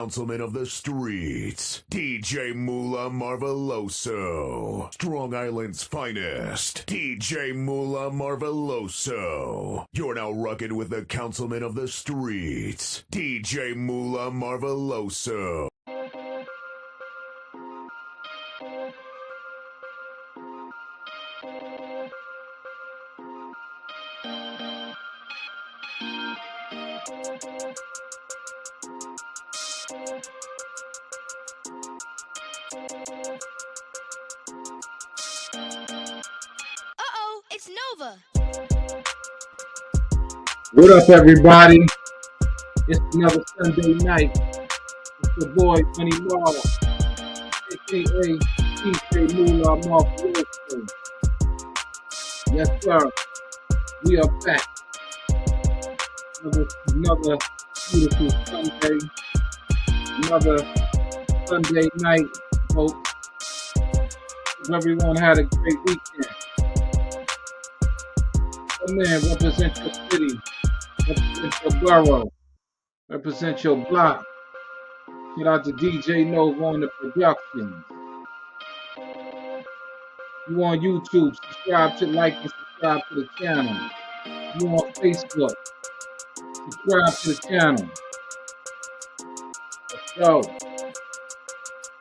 Councilman of the streets, DJ Mula Marveloso. Strong Island's finest, DJ Mula Marveloso. You're now rocking with the Councilman of the streets, DJ Mula Marveloso. Uh-oh, it's Nova. What up, everybody? It's another Sunday night. It's your boy, Marv, a.k.a. DJ Mula Marveloso. Yes, sir. We are back. Another beautiful Sunday. Another Sunday night, folks. Hope everyone had a great weekend. Come in, represent your city, represent your borough, represent your block. Shout out to DJ Nova on the production. You on YouTube, subscribe to like and subscribe to the channel. You on Facebook, subscribe to the channel. Let's go.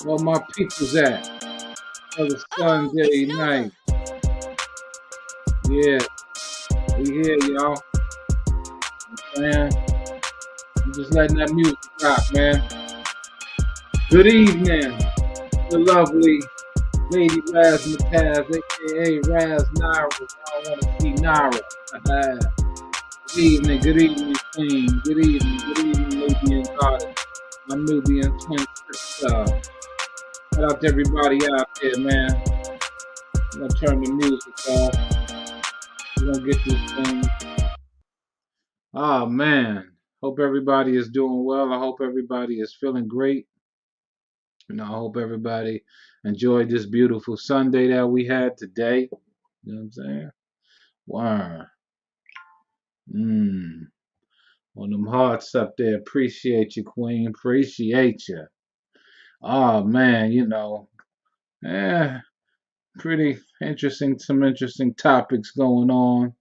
Where my people's at? Another Sunday night. Yeah, we here, y'all. Man, I'm just letting that music rock, man. Good evening, the lovely Lady Raz Mataz, aka Raz Naira. I want to see Naira. Good evening, Queen. Good evening, Nubian Goddess. My Nubian twin sister. Shout out to everybody out there, man. I'm gonna turn the music off. We're gonna get this thing. Oh man. Hope everybody is doing well. I hope everybody is feeling great. I hope everybody enjoyed this beautiful Sunday that we had today. You know what I'm saying? Wow. On them hearts up there. Appreciate you, Queen. Appreciate you. Oh man, pretty interesting, some interesting topics going on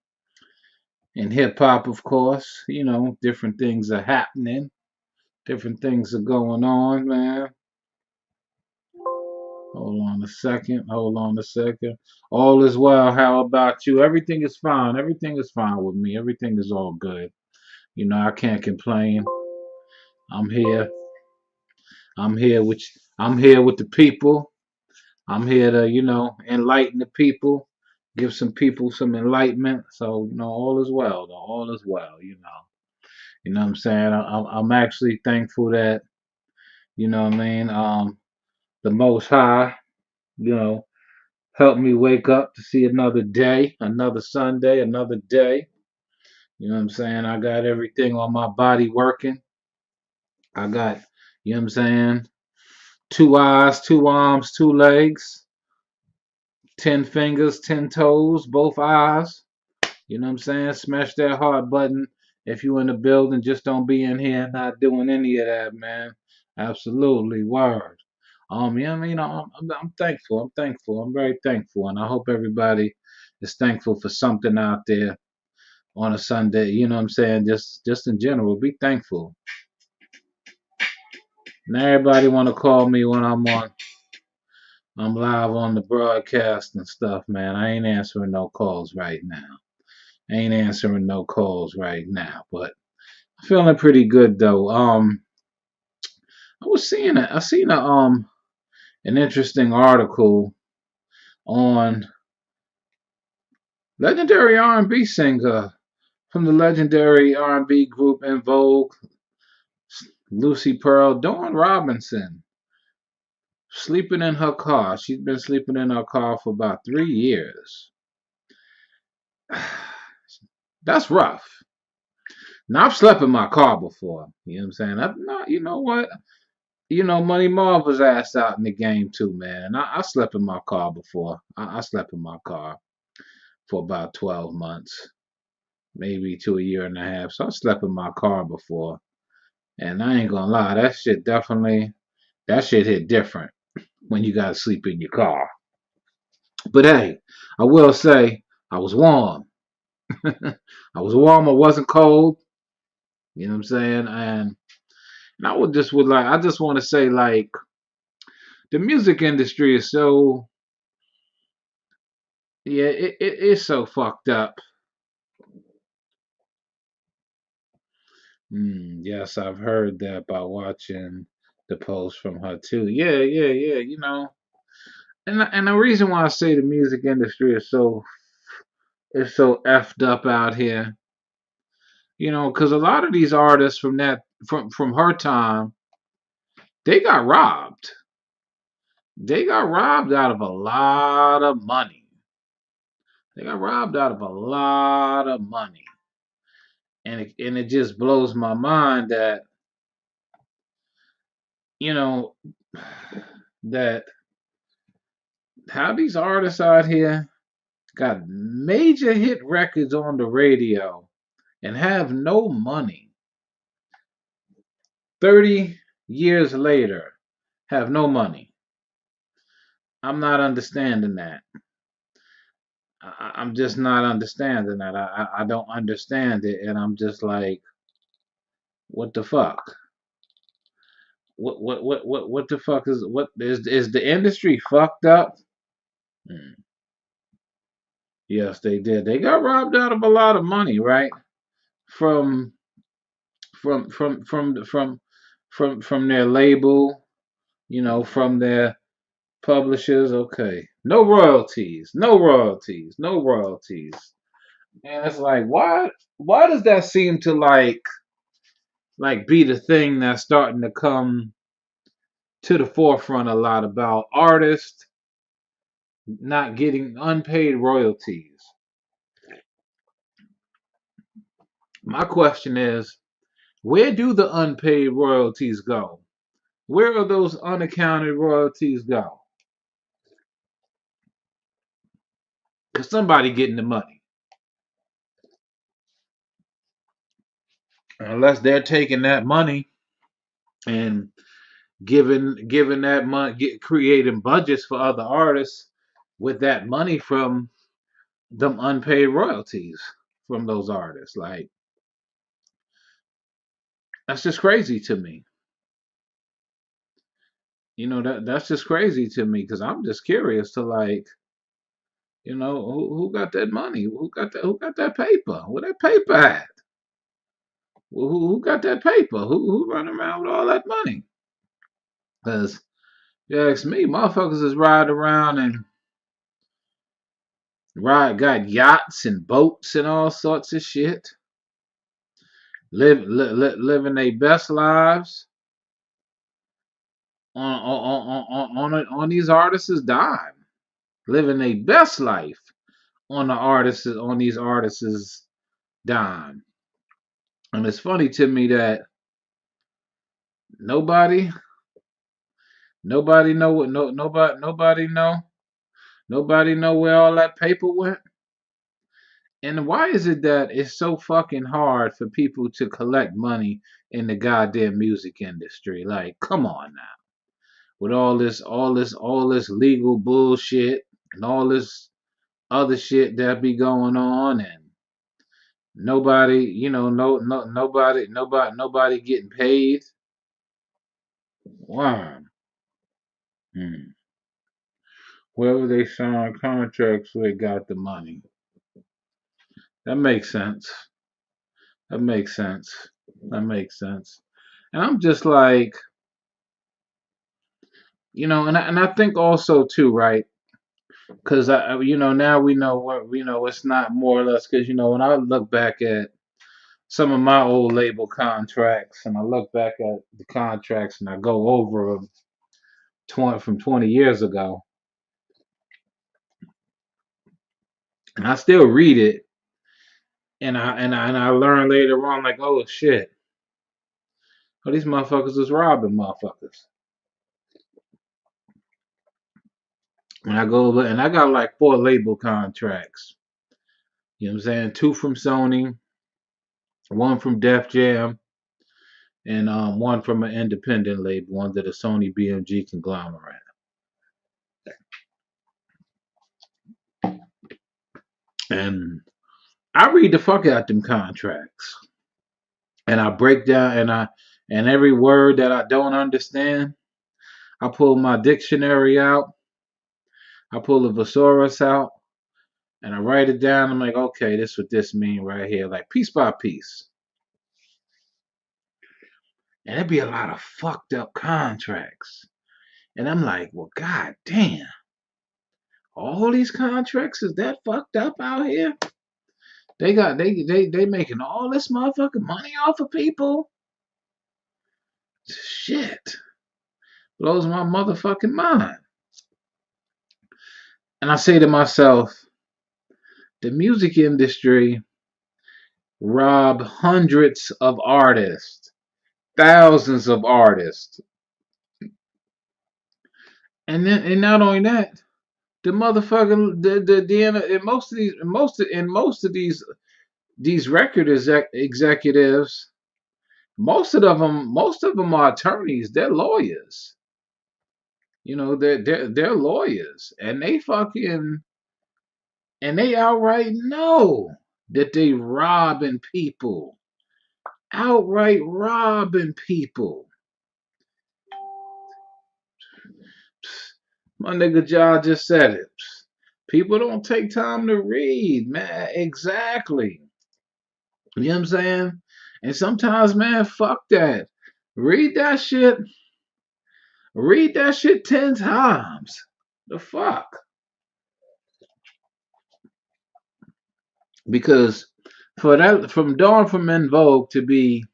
in hip hop, of course. Different things are happening. Different things are going on, man. Hold on a second. All is well. How about you? Everything is fine. Everything is fine with me. Everything is all good. I can't complain. I'm here. I'm here with the people. I'm here to, enlighten the people, give some people some enlightenment. So, all is well, though. All is well, You know what I'm saying? I'm actually thankful that, what I mean, the Most High, helped me wake up to see another day, another Sunday, another day. You know what I'm saying? I got everything on my body working. I got, 2 eyes, 2 arms, 2 legs, 10 fingers, 10 toes, both eyes. You know what I'm saying? Smash that heart button if you in the building. Just don't be in here not doing any of that, man. Absolutely, word. I'm thankful. I'm thankful. I'm very thankful, and I hope everybody is thankful for something out there on a Sunday. You know what I'm saying? Just in general, be thankful. Now everybody want to call me when I'm live on the broadcast and stuff, man. I ain't answering no calls right now. But I'm feeling pretty good though. I seen an interesting article on legendary R&B singer from the legendary R&B group En Vogue, Lucy Pearl, Dawn Robinson, sleeping in her car. She's been sleeping in her car for about 3 years. That's rough. Now, I've slept in my car before. You know what I'm saying? You know what? Money Marv was ass out in the game too, man. I slept in my car before. I slept in my car for about 12 months, maybe to a year and a half. So I slept in my car before. And I ain't gonna lie, that shit hit different when you gotta sleep in your car. But hey, I will say I was warm. I was warm. I wasn't cold. You know what I'm saying? And I just want to say like the music industry is so yeah, it is so fucked up. Yes, I've heard that by watching the post from her too. Yeah, yeah, yeah. And the reason why I say the music industry is so effed up out here, because a lot of these artists from her time, they got robbed. They got robbed out of a lot of money. They got robbed out of a lot of money, and it just blows my mind that you know that how these artists out here got major hit records on the radio and have no money. 30 years later, have no money. I'm not understanding that. I'm just not understanding that. I don't understand it, and I'm just like, what the fuck? What the fuck is the industry fucked up? Hmm. Yes, they did. They got robbed out of a lot of money, right? From from from from from from their label, from their publishers. Okay, no royalties, no royalties, no royalties. And it's like, why does that seem to like be the thing that's starting to come to the forefront a lot about artists not getting unpaid royalties? My question is, where do the unpaid royalties go? Where are those unaccounted royalties go? Because somebody getting the money. Unless they're taking that money and giving that money, creating budgets for other artists with that money from them unpaid royalties from those artists. Like, that's just crazy to me. That's just crazy to me because I'm just curious to like, who got that money? Who got that paper? Where that paper at? Who got that paper? Who running around with all that money? Because you ask me, motherfuckers is riding around and got yachts and boats and all sorts of shit. Living their best lives on these artists' dime. Living their best life on these artists' dime. And it's funny to me that nobody know what nobody know where all that paper went. And why is it that it's so fucking hard for people to collect money in the goddamn music industry? Like, come on now. With all this legal bullshit and all this other shit that be going on, and nobody, nobody getting paid. Wow. Hmm. Whoever they sign contracts with got the money. That makes sense. That makes sense. That makes sense. And I'm just like, and I think also too, right? Because now we know what it's not more or less. Because when I look back at some of my old label contracts, and I look back at the contracts, and I go over them 20 years ago, and I still read it, and I learn later on, like, oh shit, oh, these motherfuckers is robbing motherfuckers. And I go and I got like 4 label contracts. You know what I'm saying? 2 from Sony, 1 from Def Jam, and one from an independent label under the Sony BMG conglomerate. And I read the fuck out them contracts, and I break down, and every word that I don't understand, I pull my dictionary out, I pull the thesaurus out, and I write it down. I'm like, okay, this what this mean right here, like piece by piece. And there'd be a lot of fucked up contracts. And I'm like, well, god damn. All these contracts is that fucked up out here? They making all this motherfucking money off of people? Shit. Blows my motherfucking mind. And I say to myself, the music industry robbed hundreds of artists, thousands of artists. And not only that, the motherfucking in most of these record executives, most of them are attorneys. They're lawyers. You know, they're lawyers, and they outright know that they robbing people, outright robbing people. My nigga Ja just said it. People don't take time to read, man. Exactly. You know what I'm saying? And sometimes, man, fuck that. Read that shit. Read that shit 10 times. The fuck? Because from Dawn from En Vogue to be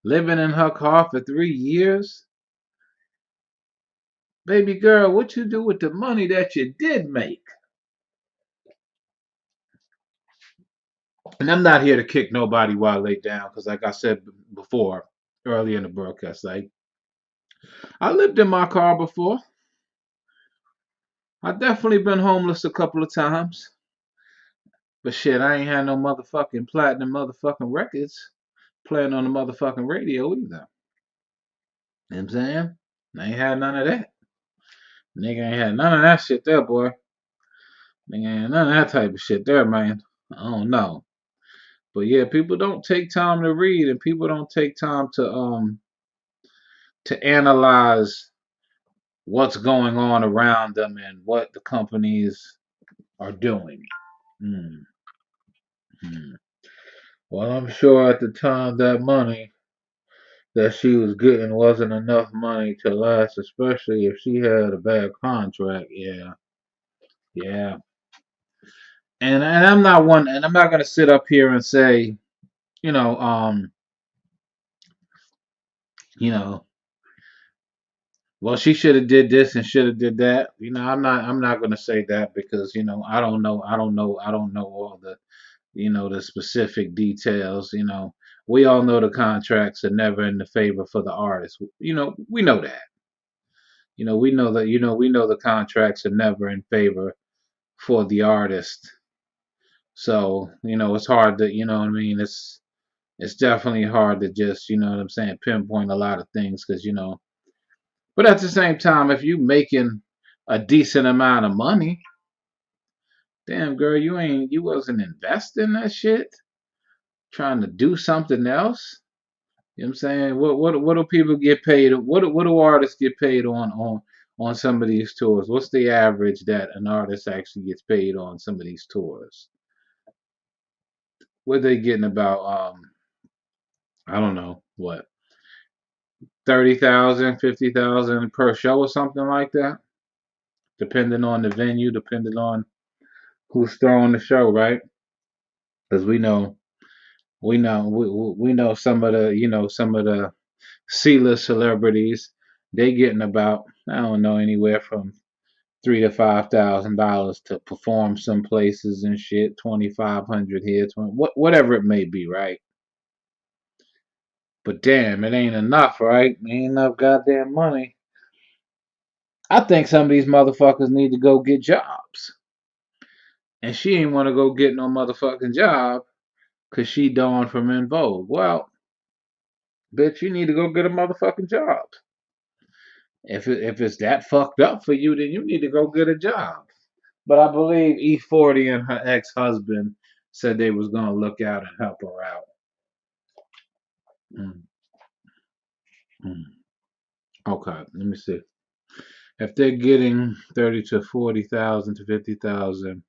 living in her car for 3 years, baby girl, what you do with the money that you did make? And I'm not here to kick nobody while they down, because like I said before, early in the broadcast, like, I lived in my car before. I definitely been homeless a couple of times. But shit, I ain't had no motherfucking platinum motherfucking records playing on the motherfucking radio either. You know what I'm saying? I ain't had none of that. Nigga ain't had none of that shit there, boy. Nigga ain't none of that type of shit there, man. I don't know. But yeah, people don't take time to read, and people don't take time to analyze what's going on around them and what the companies are doing. Hmm. Well, I'm sure at the time that money that she was getting wasn't enough money to last, especially if she had a bad contract. Yeah, yeah. And I'm not one, and I'm not gonna sit up here and say, you know, you know, well, she should have did this and should have did that. You know, I'm not gonna say that, because I don't know all the, the specific details. We all know the contracts are never in the favor for the artist. We know that. We know the contracts are never in favor for the artist. So, it's hard to, what I mean? It's definitely hard to just, what I'm saying, pinpoint a lot of things, because, but at the same time, if you making a decent amount of money, damn girl, you wasn't investing that shit, trying to do something else. You know what I'm saying? What do people get paid? What do artists get paid on some of these tours? What's the average that an artist actually gets paid on some of these tours? What they getting about I don't know, what, 30,000, 50,000 per show or something like that? Depending on the venue, depending on who's throwing the show, right? Because we know some of the C-list celebrities, they getting about, I don't know, anywhere from $3,000 to $5,000 to perform some places and shit. 2,500 here, whatever it may be, right? But damn, it ain't enough, right? It ain't enough goddamn money. I think some of these motherfuckers need to go get jobs, and she ain't want to go get no motherfucking job because she Dawn from En Vogue. Well, Bitch, you need to go get a motherfucking job. If it's that fucked up for you, then you need to go get a job. But I believe E40 and her ex-husband said they was gonna look out and help her out. Mm, mm. Okay, let me see. If they're getting 30 to 40,000 to 50,000,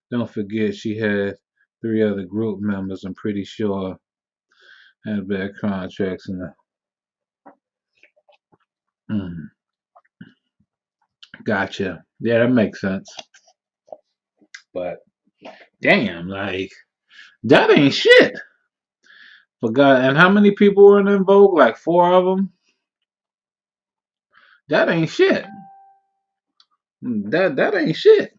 don't forget she had 3 other group members. I'm pretty sure had bad contracts and mm, gotcha. Yeah, that makes sense. But damn, like that ain't shit. For God, and how many people were in Vogue? Like 4 of them. That ain't shit. That ain't shit.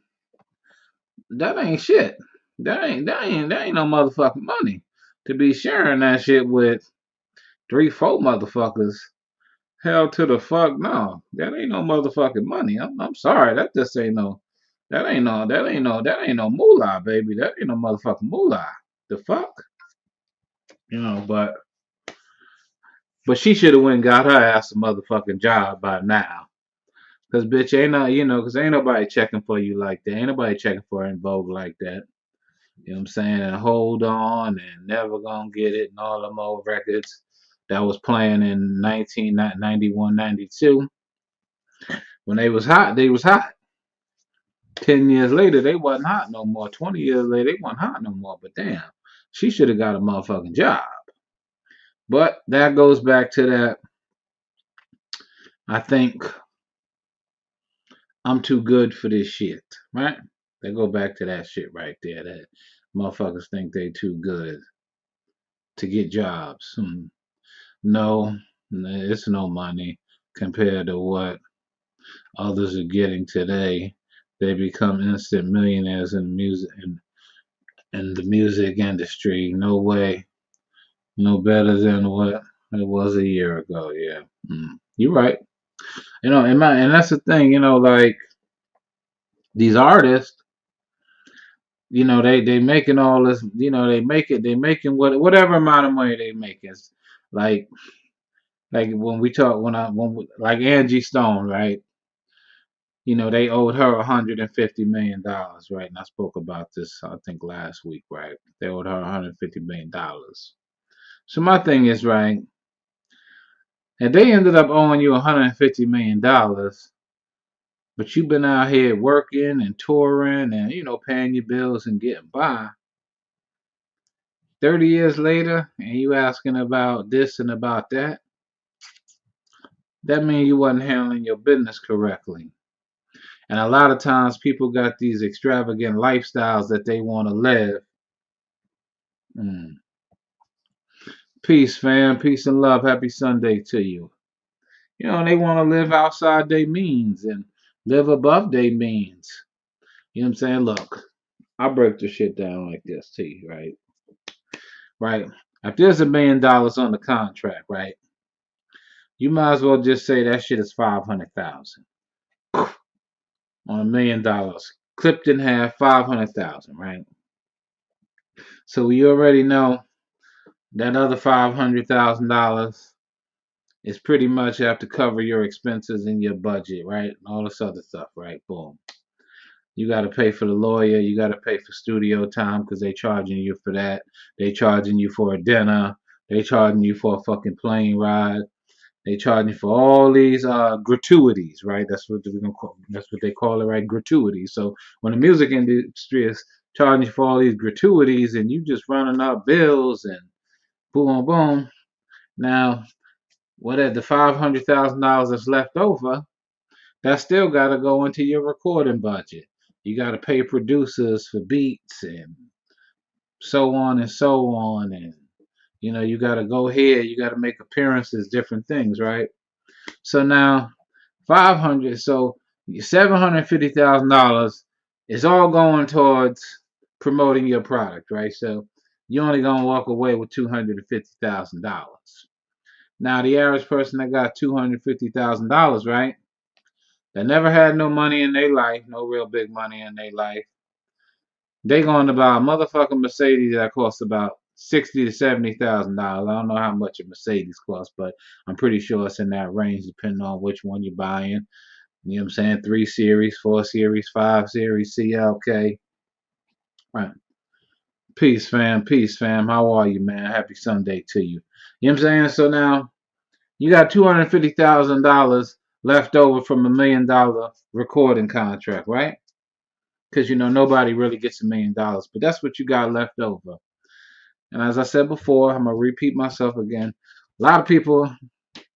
That ain't shit. That ain't no motherfucking money to be sharing that shit with 3, 4 motherfuckers. Hell to the fuck no. That ain't no motherfucking money. I'm sorry. That just ain't no. That ain't no moolah, baby. That ain't no motherfucking moolah. The fuck, you know. But she should have went and got her ass a motherfucking job by now. Cause bitch ain't no, cause ain't nobody checking for you like that. Ain't nobody checking for her in Vogue like that. You know what I'm saying? And hold on and never gonna get it and all them old records that was playing in 1991, 92. When they was hot, they was hot. 10 years later, they wasn't hot no more. 20 years later, they wasn't hot no more. But damn, she should have got a motherfucking job. But that goes back to that. I think I'm too good for this shit, right? They go back to that shit right there. That motherfuckers think they too good to get jobs. No, it's no money compared to what others are getting today. They become instant millionaires in the music industry. No way, no better than what it was a year ago. Yeah, you're right. And that's the thing. Like these artists. They making all this. They making whatever amount of money they making. Like like when we talk like Angie Stone, right? They owed her $150 million, right? And I spoke about this, I think, last week, right? They owed her $150 million. So my thing is, right, and they ended up owing you $150 million, but you've been out here working and touring and paying your bills and getting by. 30 years later, and you asking about this and about that, that means you wasn't handling your business correctly. And a lot of times people got these extravagant lifestyles that they want to live. Mm. Peace, fam. Peace and love. Happy Sunday to you. They want to live outside their means and live above their means. You know what I'm saying? Look, I'll break the shit down like this to you, right? Right. If there's $1 million on the contract, right? You might as well just say that shit is 500,000 on $1 million, clipped in half, 500,000, right? So you already know that other $500,000 is pretty much have to cover your expenses and your budget, right? All this other stuff, right? Boom. You got to pay for the lawyer. You got to pay for studio time because they charging you for that. They charging you for a dinner. They charging you for a fucking plane ride. They charging you for all these gratuities, right? That's what we're gonna call. That's what they call it, right? Gratuities. So when the music industry is charging you for all these gratuities, and you just running up bills and boom, boom. Now, what at the $500,000 that's left over, that still got to go into your recording budget. You got to pay producers for beats and so on and so on, and you got to go here. You got to make appearances, different things, right? So now 500, so $750,000 is all going towards promoting your product, right? So you're only gonna walk away with $250,000. Now the average person that got $250,000, right? That never had no money in their life, no real big money in their life. They going to buy a motherfucking Mercedes that costs about $60,000 to $70,000. I don't know how much a Mercedes costs, but I'm pretty sure it's in that range depending on which one you're buying. You know what I'm saying? 3 Series, 4 Series, 5 Series, CLK. Right. Peace, fam. Peace, fam. How are you, man? Happy Sunday to you. You know what I'm saying? So now you got $250,000 left over from $1 million recording contract, right? Because nobody really gets $1 million, but that's what you got left over. And as I said before, I'm gonna repeat myself again. A lot of people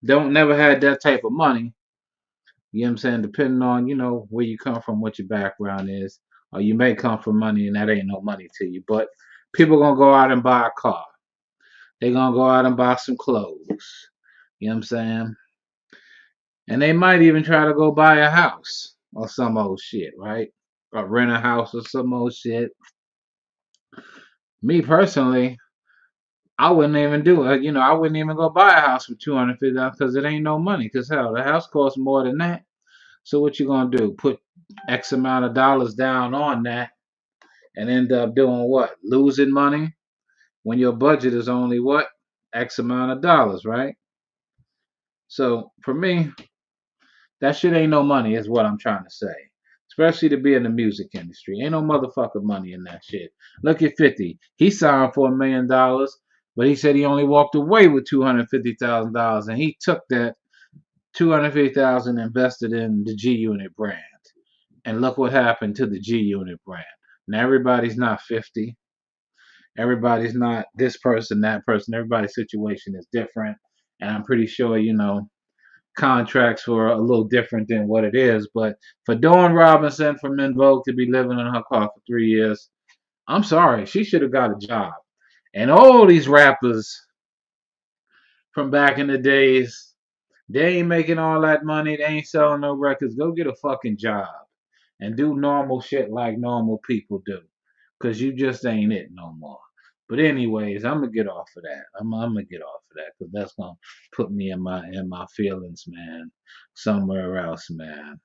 don't never had that type of money. You know what I'm saying? Depending on where you come from, what your background is, or you may come from money and that ain't no money to you. But people gonna go out and buy a car. They gonna go out and buy some clothes. You know what I'm saying? And they might even try to go buy a house or some old shit, right? Or rent a house or some old shit. Me personally, I wouldn't even do it. I wouldn't even go buy a house for $250 because it ain't no money. Because hell, the house costs more than that. So what you gonna do? Put X amount of dollars down on that and end up doing what? Losing money when your budget is only what? X amount of dollars, right? So for me, that shit ain't no money, is what I'm trying to say. Especially to be in the music industry. Ain't no motherfucking money in that shit. Look at 50. He signed for $1 million, but he said he only walked away with $250,000, and he took that $250,000 invested in the G Unit brand. And look what happened to the G Unit brand. Now everybody's not 50. Everybody's not this person, that person. Everybody's situation is different. And I'm pretty sure, contracts were a little different than what it is. But for Dawn Robinson from En Vogue to be living in her car for 3 years, I'm sorry. She should have got a job. And all these rappers from back in the days, they ain't making all that money. They ain't selling no records. Go get a fucking job and do normal shit like normal people do. Because you just ain't it no more. But anyways, I'm gonna get off of that. I'm gonna get off of that because that's gonna put me in my feelings, man. Somewhere else, man.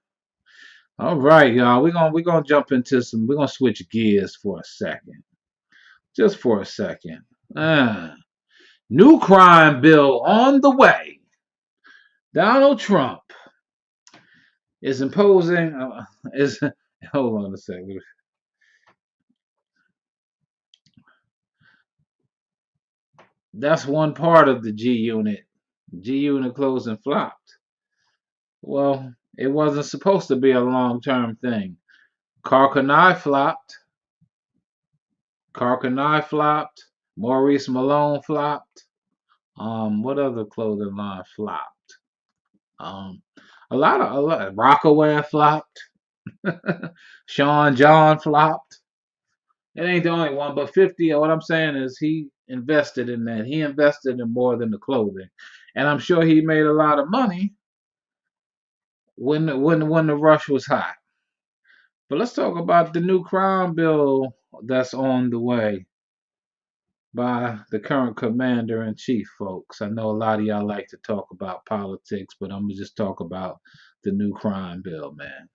All right, y'all. We're gonna jump into we're gonna switch gears for a second. Just for a second. New crime bill on the way. Donald Trump is imposing is hold on a second. That's one part of the G Unit. G Unit closed and flopped. Well, it wasn't supposed to be a long-term thing. Carcanai flopped. Carcanai flopped. Maurice Malone flopped. What other clothing line flopped? Um, a lot. Rockaway flopped. Sean John flopped. It ain't the only one, but 50. What I'm saying is he invested in that. He invested in more than the clothing, and I'm sure he made a lot of money when the rush was hot. But let's talk about the new crime bill that's on the way by the current commander in chief, folks. I know a lot of y'all like to talk about politics, but I'm gonna just talk about the new crime bill, man.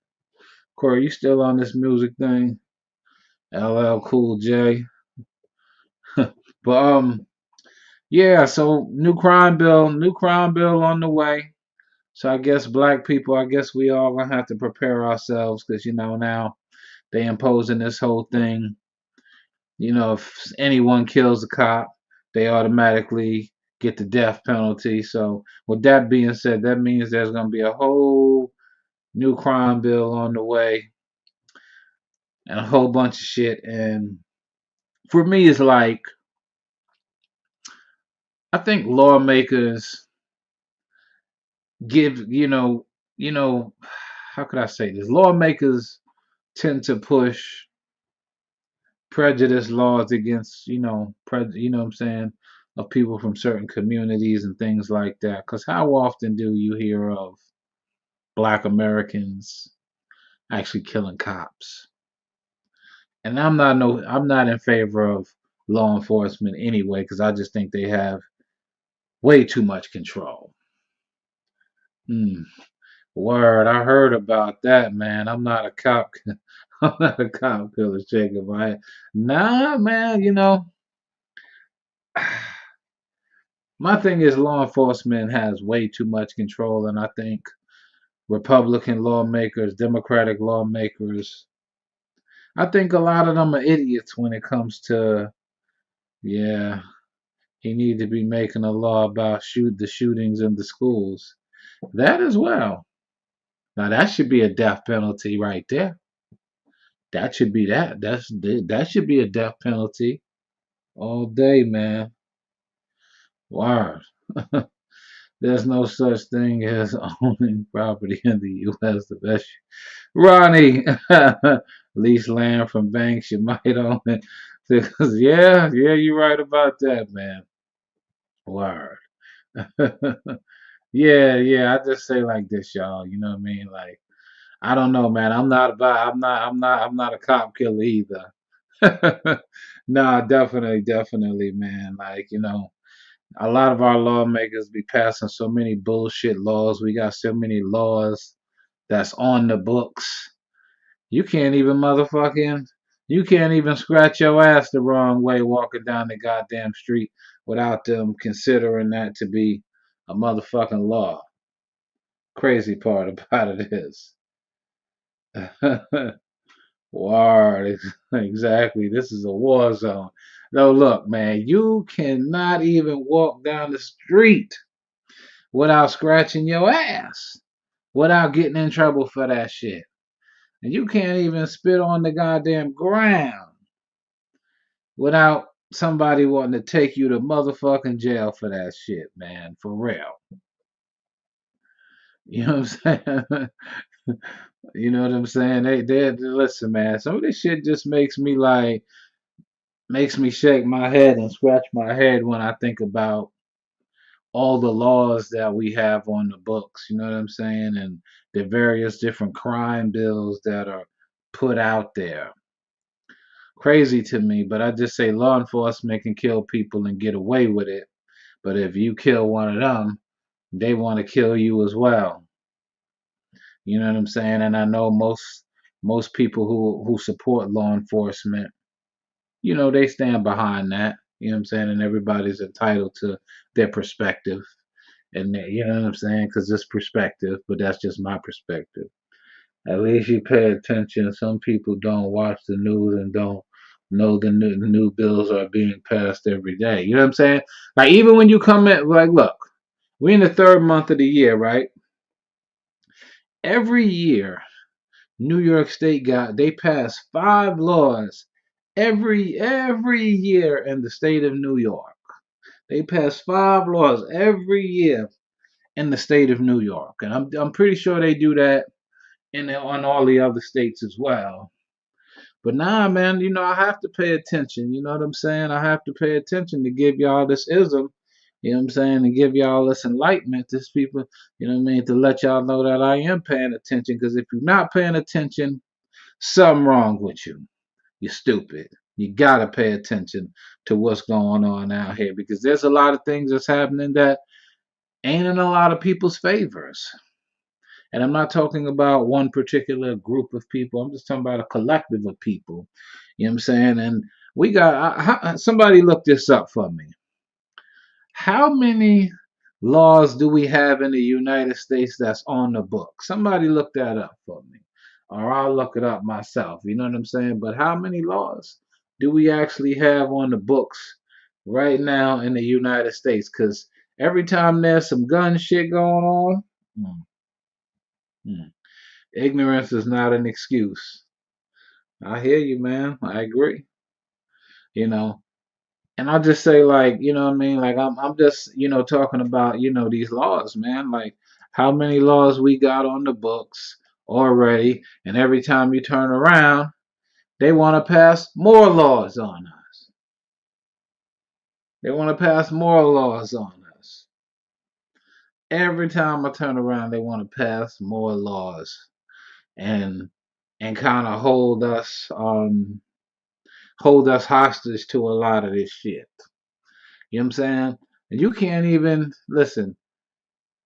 Corey, you still on this music thing? LL Cool J. But yeah, so new crime bill on the way. So I guess black people, I guess we all gonna have to prepare ourselves because now they imposing this whole thing. If anyone kills a cop, they automatically get the death penalty. So with that being said, that means there's gonna be a whole new crime bill on the way and a whole bunch of shit. And for me, it's like I think lawmakers give how could I say this? Lawmakers tend to push prejudice laws against what I'm saying, of people from certain communities and things like that. Because how often do you hear of Black Americans actually killing cops? And I'm not in favor of law enforcement anyway, because I just think they have way too much control. Hmm. Word, I heard about that, man. I'm not a cop. I'm not a cop killer, Jacob. Nah, man. My thing is law enforcement has way too much control, and I think Republican lawmakers, Democratic lawmakers, I think a lot of them are idiots when it comes to, yeah, he need to be making a law about the shootings in the schools. That as well. Now that should be a death penalty right there. That should be that. That should be a death penalty all day, man. Wow. There's no such thing as owning property in the U.S. The best, Ronnie, lease land from banks. You might own it. Yeah, you're right about that, man. Word. Yeah. I just say like this, y'all. You know what I mean? Like, I don't know, man. I'm not a cop killer either. Nah, definitely, man. Like, a lot of our lawmakers be passing so many bullshit laws. We got so many laws that's on the books. You can't even you can't even scratch your ass the wrong way walking down the goddamn street without them considering that to be a motherfucking law. Crazy part about it is. War, exactly. This is a war zone. No, look, man, you cannot even walk down the street without scratching your ass, without getting in trouble for that shit. And you can't even spit on the goddamn ground without somebody wanting to take you to motherfucking jail for that shit, man. For real. You know what I'm saying? You know what I'm saying? They listen, man. Some of this shit just makes me shake my head and scratch my head when I think about all the laws that we have on the books, you know what I'm saying? And the various different crime bills that are put out there. Crazy to me, but I just say law enforcement can kill people and get away with it. But if you kill one of them, they want to kill you as well. You know what I'm saying? And I know most people who support law enforcement, they stand behind that. You know what I'm saying? And everybody's entitled to their perspective. And you know what I'm saying? Because it's perspective, but that's just my perspective. At least you pay attention. Some people don't watch the news and don't know the new bills are being passed every day. You know what I'm saying? Like even when you come in, like look, we're in the third month of the year, right? Every year, New York State they pass 5 laws every year in the state of New York. They pass 5 laws every year in the state of New York, and I'm pretty sure they do that on all the other states as well. But nah, man, I have to pay attention. You know what I'm saying? I have to pay attention to give y'all this ism. You know what I'm saying? To give y'all this enlightenment, this people, you know what I mean? To let y'all know that I am paying attention. Because if you're not paying attention, something wrong with you. You're stupid. You gotta pay attention to what's going on out here because there's a lot of things that's happening that ain't in a lot of people's favors. And I'm not talking about one particular group of people. I'm just talking about a collective of people. You know what I'm saying? And we got somebody look this up for me. How many laws do we have in the United States that's on the book? Somebody look that up for me. Or I'll look it up myself. You know what I'm saying? But how many laws do we actually have on the books right now in the United States? Because every time there's some gun shit going on, mm, mm, ignorance is not an excuse. I hear you, man. I agree. You know, and I'll just say, like, you know what I mean? Like, I'm just, talking about, these laws, man. Like, how many laws we got on the books already, and every time you turn around, they want to pass more laws on us. They want to pass more laws on us. Every time I turn around, they want to pass more laws and kind of hold us hostage to a lot of this shit. You know what I'm saying? And you can't even listen.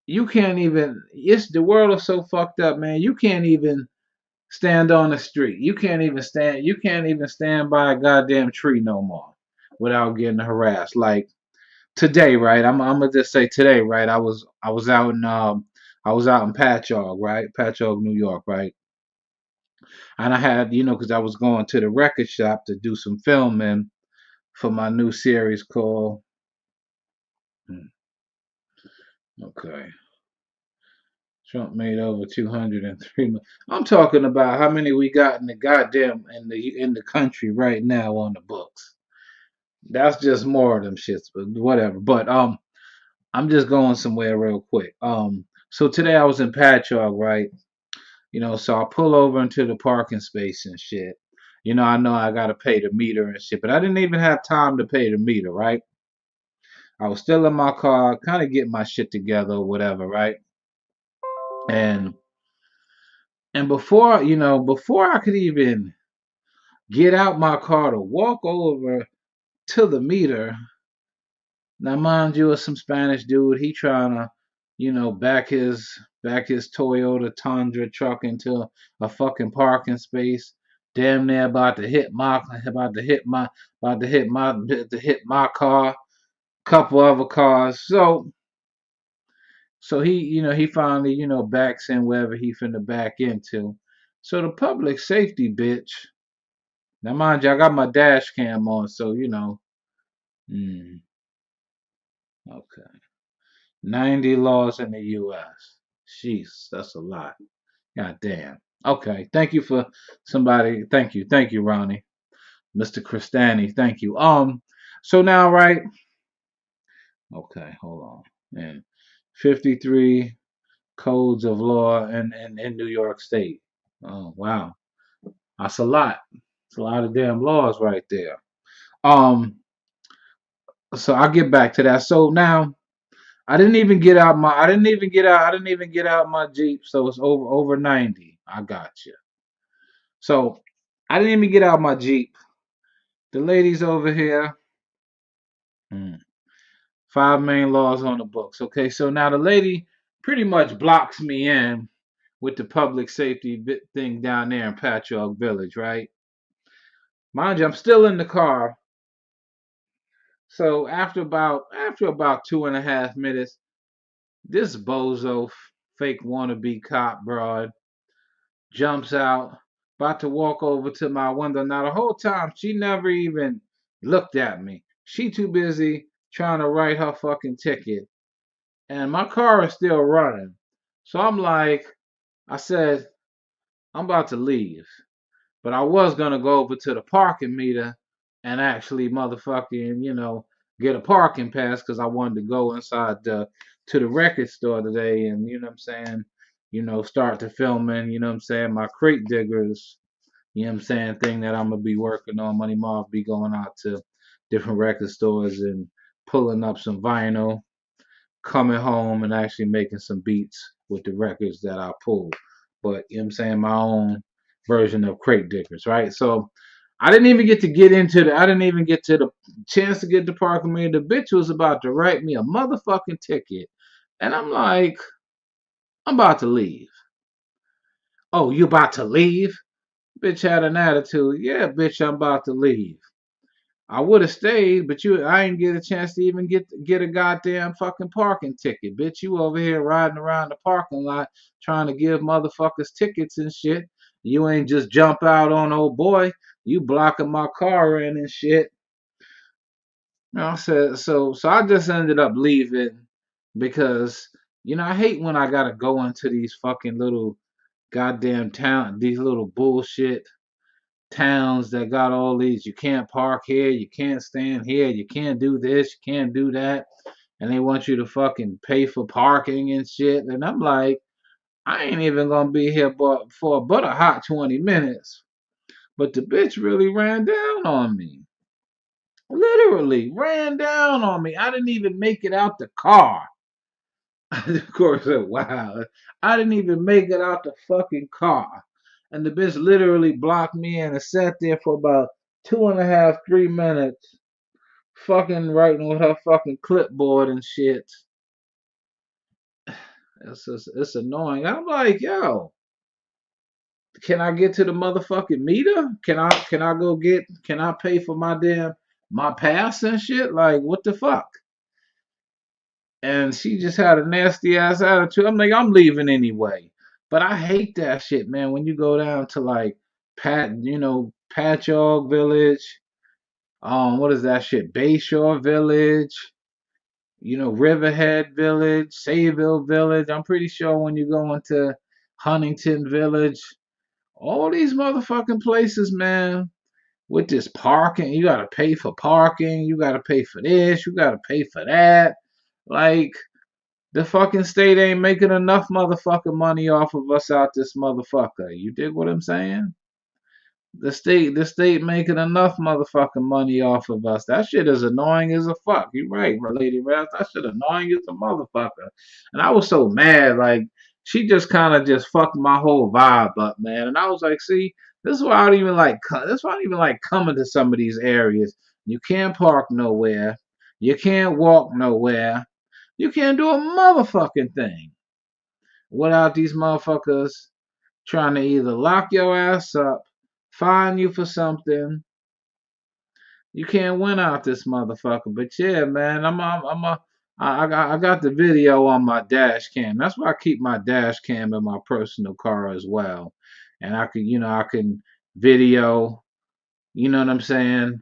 You can't even. It's the world is so fucked up, man. You can't even stand on the street. You can't even stand. You can't even stand by a goddamn tree no more without getting harassed. Like today, right? I'm gonna just say today, right? I was out in Patchogue, right? Patchogue, New York, right? And I had, because I was going to the record shop to do some filming for my new series called. Okay. Trump made over 203 million. I'm talking about how many we got in the goddamn in the country right now on the books. That's just more of them shits, but whatever. But I'm just going somewhere real quick. So today I was in Patchogue, right? So I pull over into the parking space and shit. I know I gotta pay the meter and shit, but I didn't even have time to pay the meter, right? I was still in my car, kind of getting my shit together or whatever, right? And before I could even get out my car to walk over to the meter. Now, mind you, it's some Spanish dude. He trying to, back his Toyota Tundra truck into a fucking parking space. Damn near about to hit my car. Couple other cars. So he finally backs in wherever he finna back into. So the public safety bitch. Now, mind you, I got my dash cam on, so Hmm, okay. 90 laws in the U.S. Jeez, that's a lot. God damn. Okay. Thank you for somebody. Thank you, Ronnie. Mr. Christani, thank you. So now, right? Okay, hold on. And 53 codes of law in New York State. Oh, wow. That's a lot. It's a lot of damn laws right there. Um, so I'll get back to that. So now I didn't even get out my Jeep, so it's over 90. I got you. So I didn't even get out my Jeep. The ladies over here, hmm, five main laws on the books. Okay, so now the lady pretty much blocks me in with the public safety thing down there in Patchogue Village, right? Mind you, I'm still in the car. So after about 2.5 minutes, this bozo fake wannabe cop broad jumps out, about to walk over to my window. Now, the whole time, she never even looked at me. She too busy trying to write her fucking ticket. And my car is still running. So I'm like, I said, I'm about to leave. But I was going to go over to the parking meter and actually motherfucking, get a parking pass because I wanted to go inside to the record store today and, you know what I'm saying, start the filming, you know what I'm saying, my crate diggers, thing that I'm gonna be working on. Money Marv be going out to different record stores and pulling up some vinyl, coming home and actually making some beats with the records that I pulled. But my own version of crate diggers, right? So I didn't even get to the chance to get the parking meter. The bitch was about to write me a motherfucking ticket. And I'm like, I'm about to leave. Oh, you about to leave? Bitch had an attitude. Yeah, bitch, I'm about to leave. I would have stayed, but I didn't get a chance to even get a goddamn fucking parking ticket. Bitch, you over here riding around the parking lot trying to give motherfuckers tickets and shit. You ain't just jump out on old boy. You blocking my car in and shit. I said so I just ended up leaving because I hate when I gotta go into these fucking little goddamn town, these little bullshit towns that got all these, you can't park here, you can't stand here, you can't do this, you can't do that, and they want you to fucking pay for parking and shit. And I'm like, I ain't even gonna be here but a hot 20 minutes. But the bitch really ran down on me. Literally ran down on me. I didn't even make it out the car. Of course, wow. I didn't even make it out the fucking car. And the bitch literally blocked me in and sat there for about 2.5, 3 minutes, fucking writing with her fucking clipboard and shit. It's annoying. I'm like, yo, can I get to the motherfucking meter? Can I pay for my pass and shit? Like, what the fuck? and she just had a nasty ass attitude. I'm like, I'm leaving anyway. But I hate that shit, man. When you go down to like Patchogue Village, what is that shit? Bayshore Village, Riverhead Village, Sayville Village. I'm pretty sure when you go into Huntington Village, all these motherfucking places, man, with this parking, you gotta pay for parking, you gotta pay for this, you gotta pay for that. Like, the fucking state ain't making enough motherfucking money off of us out this motherfucker. You dig what I'm saying? The state making enough motherfucking money off of us. That shit is annoying as a fuck. You right, Lady Ralph. That shit annoying as a motherfucker. And I was so mad, like she just kind of just fucked my whole vibe up, man. And I was like, see, this is why I don't even like. This is why I don't even like coming to some of these areas. You can't park nowhere. You can't walk nowhere. You can't do a motherfucking thing without these motherfuckers trying to either lock your ass up, fine you for something. You can't win out this motherfucker. But yeah, man, I got the video on my dash cam. That's why I keep my dash cam in my personal car as well. And I can video, you know what I'm saying?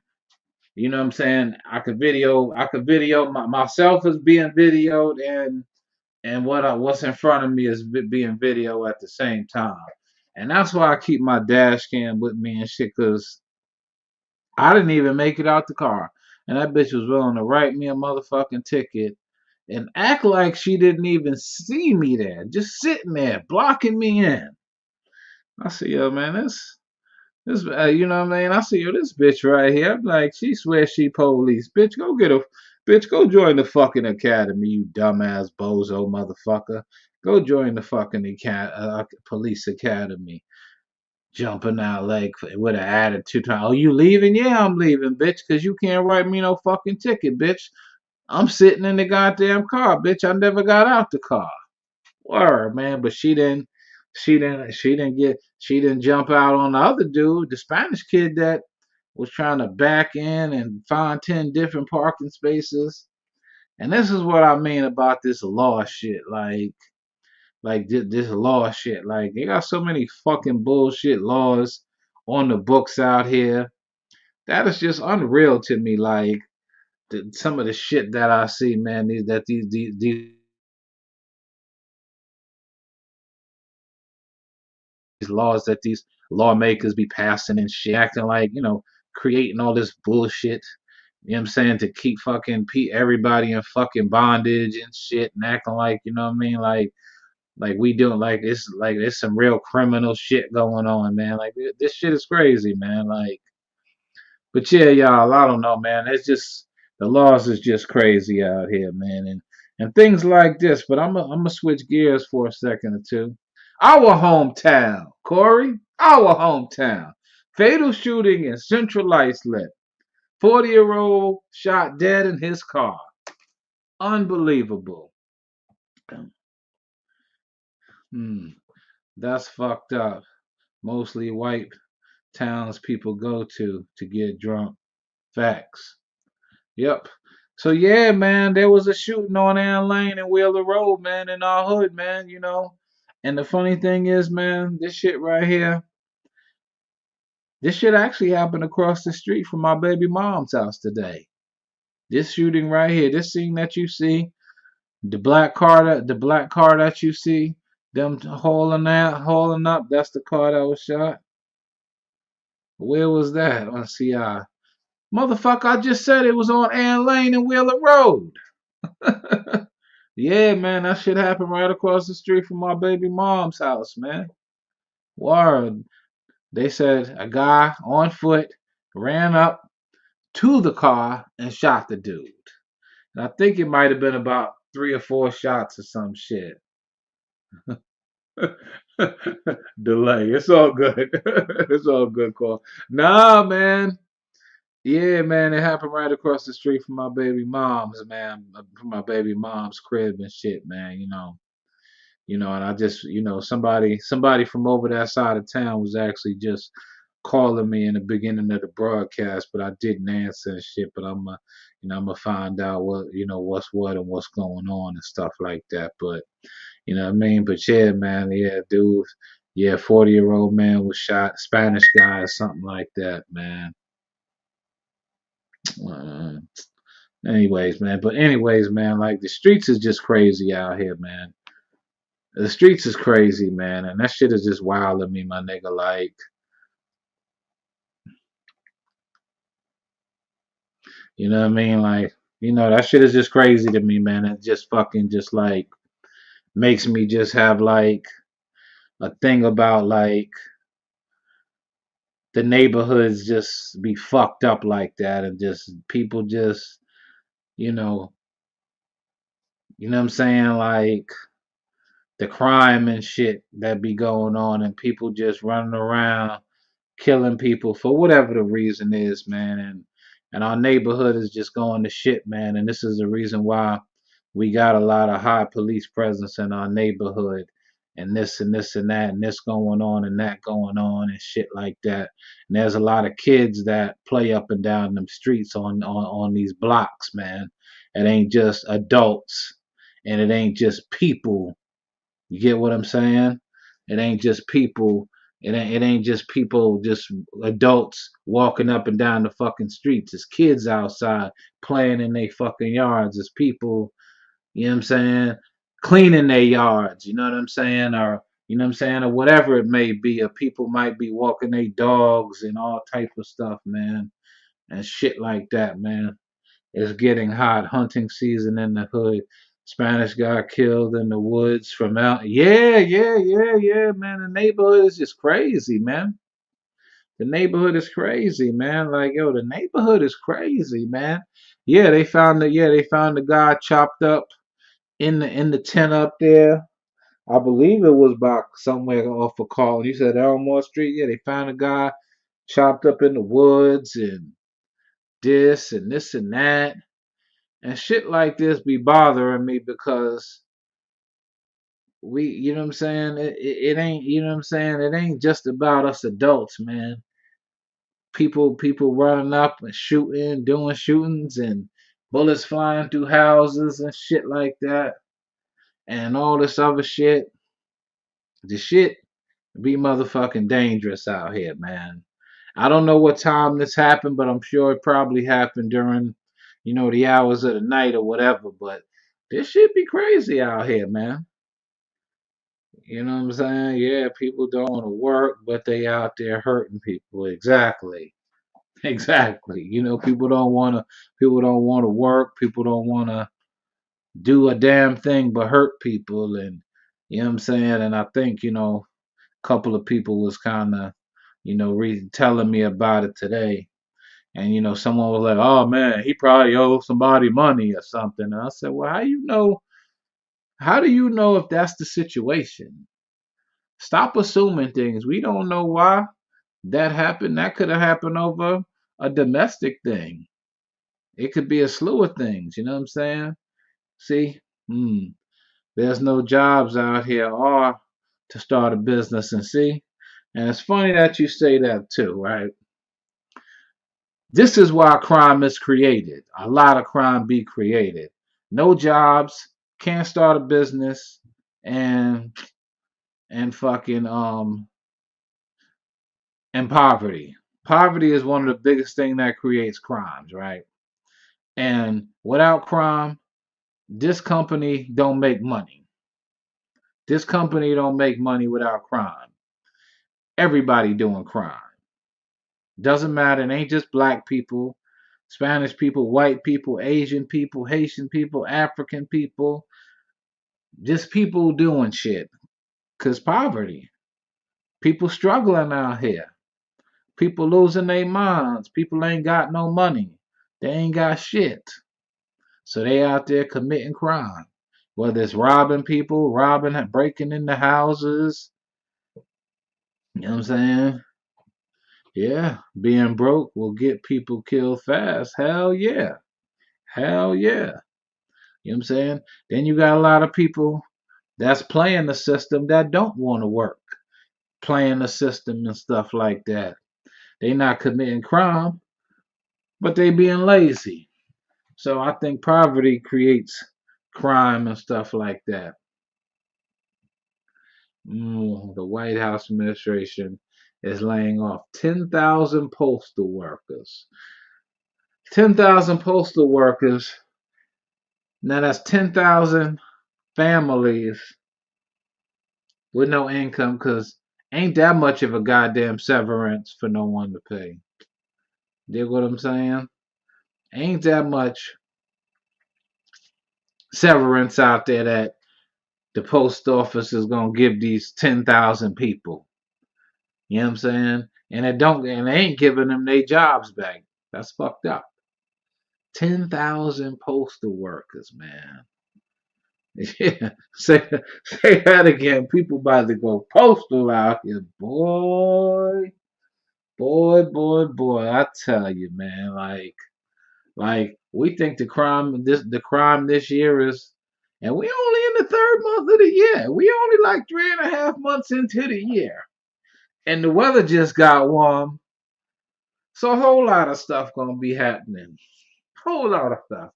You know what I'm saying? I could video myself as being videoed, and what's in front of me is being video at the same time. And that's why I keep my dash cam with me and shit, cause I didn't even make it out the car. And that bitch was willing to write me a motherfucking ticket and act like she didn't even see me there, just sitting there, blocking me in. I said, yo, man, you know what I mean? I see, yo, this bitch right here. I'm like, she swears she police. Bitch, go join the fucking academy, you dumbass bozo motherfucker. Go join the fucking police academy. Jumping out like with an attitude. Oh, you leaving? Yeah, I'm leaving, bitch, because you can't write me no fucking ticket, bitch. I'm sitting in the goddamn car, bitch. I never got out the car. Word, man. But she didn't jump out on the other dude, the Spanish kid that was trying to back in and find 10 different parking spaces. And this is what I mean about this law shit. Like this law shit. Like they got so many fucking bullshit laws on the books out here. That is just unreal to me. Like some of the shit that I see, man. These laws that these lawmakers be passing and shit, acting like creating all this bullshit. You know what I'm saying, to keep fucking everybody in fucking bondage and shit, and acting like what I mean, like we doing like it's some real criminal shit going on, man. Like this shit is crazy, man. Like, but yeah, y'all, I don't know, man. It's just the laws is just crazy out here, man, and things like this. But I'm gonna switch gears for a second or two. Our hometown, Corey, our hometown. Fatal shooting in Central Islip. 40-year-old shot dead in his car. Unbelievable. Hmm, that's fucked up. Mostly white towns people go to get drunk. Facts. Yep. So yeah, man, there was a shooting on Ann Lane and Wheeler Road, man, in our hood, man. And the funny thing is, man, this shit right here, this shit actually happened across the street from my baby mom's house today. This shooting right here, this scene that you see, the black car that you see, them hauling up, that's the car that was shot. Where was that? Let's see. Motherfucker, I just said it was on Ann Lane and Wheeler Road. Yeah, man, that shit happened right across the street from my baby mom's house, man. Word. They said a guy on foot ran up to the car and shot the dude. And I think it might have been about 3 or 4 shots or some shit. Delay. It's all good. It's all good, call. Nah, man. Yeah, man, it happened right across the street from my baby mom's, man, from my baby mom's crib and shit, man. And I just, somebody from over that side of town was actually just calling me in the beginning of the broadcast, but I didn't answer and shit. But I'm gonna find out what's what and what's going on and stuff like that. But you know what I mean. But yeah, man, yeah, dude, yeah, 40-year-old man was shot, Spanish guy or something like that, man. Uh, anyways, man, like the streets is just crazy out here, man. The streets is crazy, man, and that shit is just wilding me, my nigga. Like, you know what I mean? Like, that shit is just crazy to me, man. It just fucking just like makes me just have like a thing about like the neighborhoods just be fucked up like that, and just people just, you know, what I'm saying? Like the crime and shit that be going on, and people just running around killing people for whatever the reason is, man. And our neighborhood is just going to shit, man. And this is the reason why we got a lot of high police presence in our neighborhood, and this and this and that and this going on and that going on and shit like that. And there's a lot of kids that play up and down them streets on these blocks, man. It ain't just adults, and it ain't just people. You get what I'm saying? It ain't just people. It ain't just people, just adults walking up and down the fucking streets. It's kids outside playing in their fucking yards. It's people, you know what I'm saying, cleaning their yards, you know what I'm saying? Or you know what I'm saying, or whatever it may be. Or people might be walking their dogs and all type of stuff, man. And shit like that, man. It's getting hot. Hunting season in the hood. Spanish guy killed in the woods from out. Yeah, yeah, yeah, yeah, man. The neighborhood is just crazy, man. The neighborhood is crazy, man. Like, yo, the neighborhood is crazy, man. Yeah, they found the guy chopped up in the tent up there. I believe it was about somewhere off of Carlton. You said Elmore Street. Yeah, they found a guy chopped up in the woods and this and that. And shit like this be bothering me because you know what I'm saying? It ain't, you know what I'm saying? It ain't just about us adults, man. People running up and shooting, doing shootings and bullets flying through houses and shit like that and all this other shit. The shit be motherfucking dangerous out here, man. I don't know what time this happened, but I'm sure it probably happened during, the hours of the night or whatever. But this shit be crazy out here, man. You know what I'm saying? Yeah, people don't want to work, but they out there hurting people. Exactly. Exactly. People don't want to work. People don't want to do a damn thing but hurt people. And you know what I'm saying? And I think, a couple of people was kind of, telling me about it today. And someone was like, "Oh man, he probably owes somebody money or something." And I said, "Well, how do you know if that's the situation? Stop assuming things. We don't know why that happened. That could have happened over a domestic thing. It could be a slew of things, you know what I'm saying? See? There's no jobs out here or to start a business and see. And it's funny that you say that too, right? This is why crime is created. A lot of crime be created. No jobs, can't start a business, and fucking and poverty. Poverty is one of the biggest thing that creates crimes, right? And without crime, this company don't make money. This company don't make money without crime. Everybody doing crime. Doesn't matter. It ain't just black people, Spanish people, white people, Asian people, Haitian people, African people. Just people doing shit. Cause poverty. People struggling out here. People losing their minds. People ain't got no money. They ain't got shit. So they out there committing crime. Whether it's robbing people, breaking into houses. You know what I'm saying? Yeah. Being broke will get people killed fast. Hell yeah. Hell yeah. You know what I'm saying? Then you got a lot of people that's playing the system that don't want to work. Playing the system and stuff like that. They not committing crime, but they being lazy. So I think poverty creates crime and stuff like that. The White House administration is laying off 10,000 postal workers. 10,000 postal workers. Now that's 10,000 families with no income because ain't that much of a goddamn severance for no one to pay. Dig what I'm saying? Ain't that much severance out there that the post office is gonna give these 10,000 people. You know what I'm saying? And they ain't giving them their jobs back. That's fucked up. 10,000 postal workers, man. Yeah, say that again. People about to go postal out here, boy, boy. I tell you, man. Like we think the crime this year is, and we only in the third month of the year. We only like 3.5 months into the year, and the weather just got warm, so a whole lot of stuff gonna be happening. Whole lot of stuff.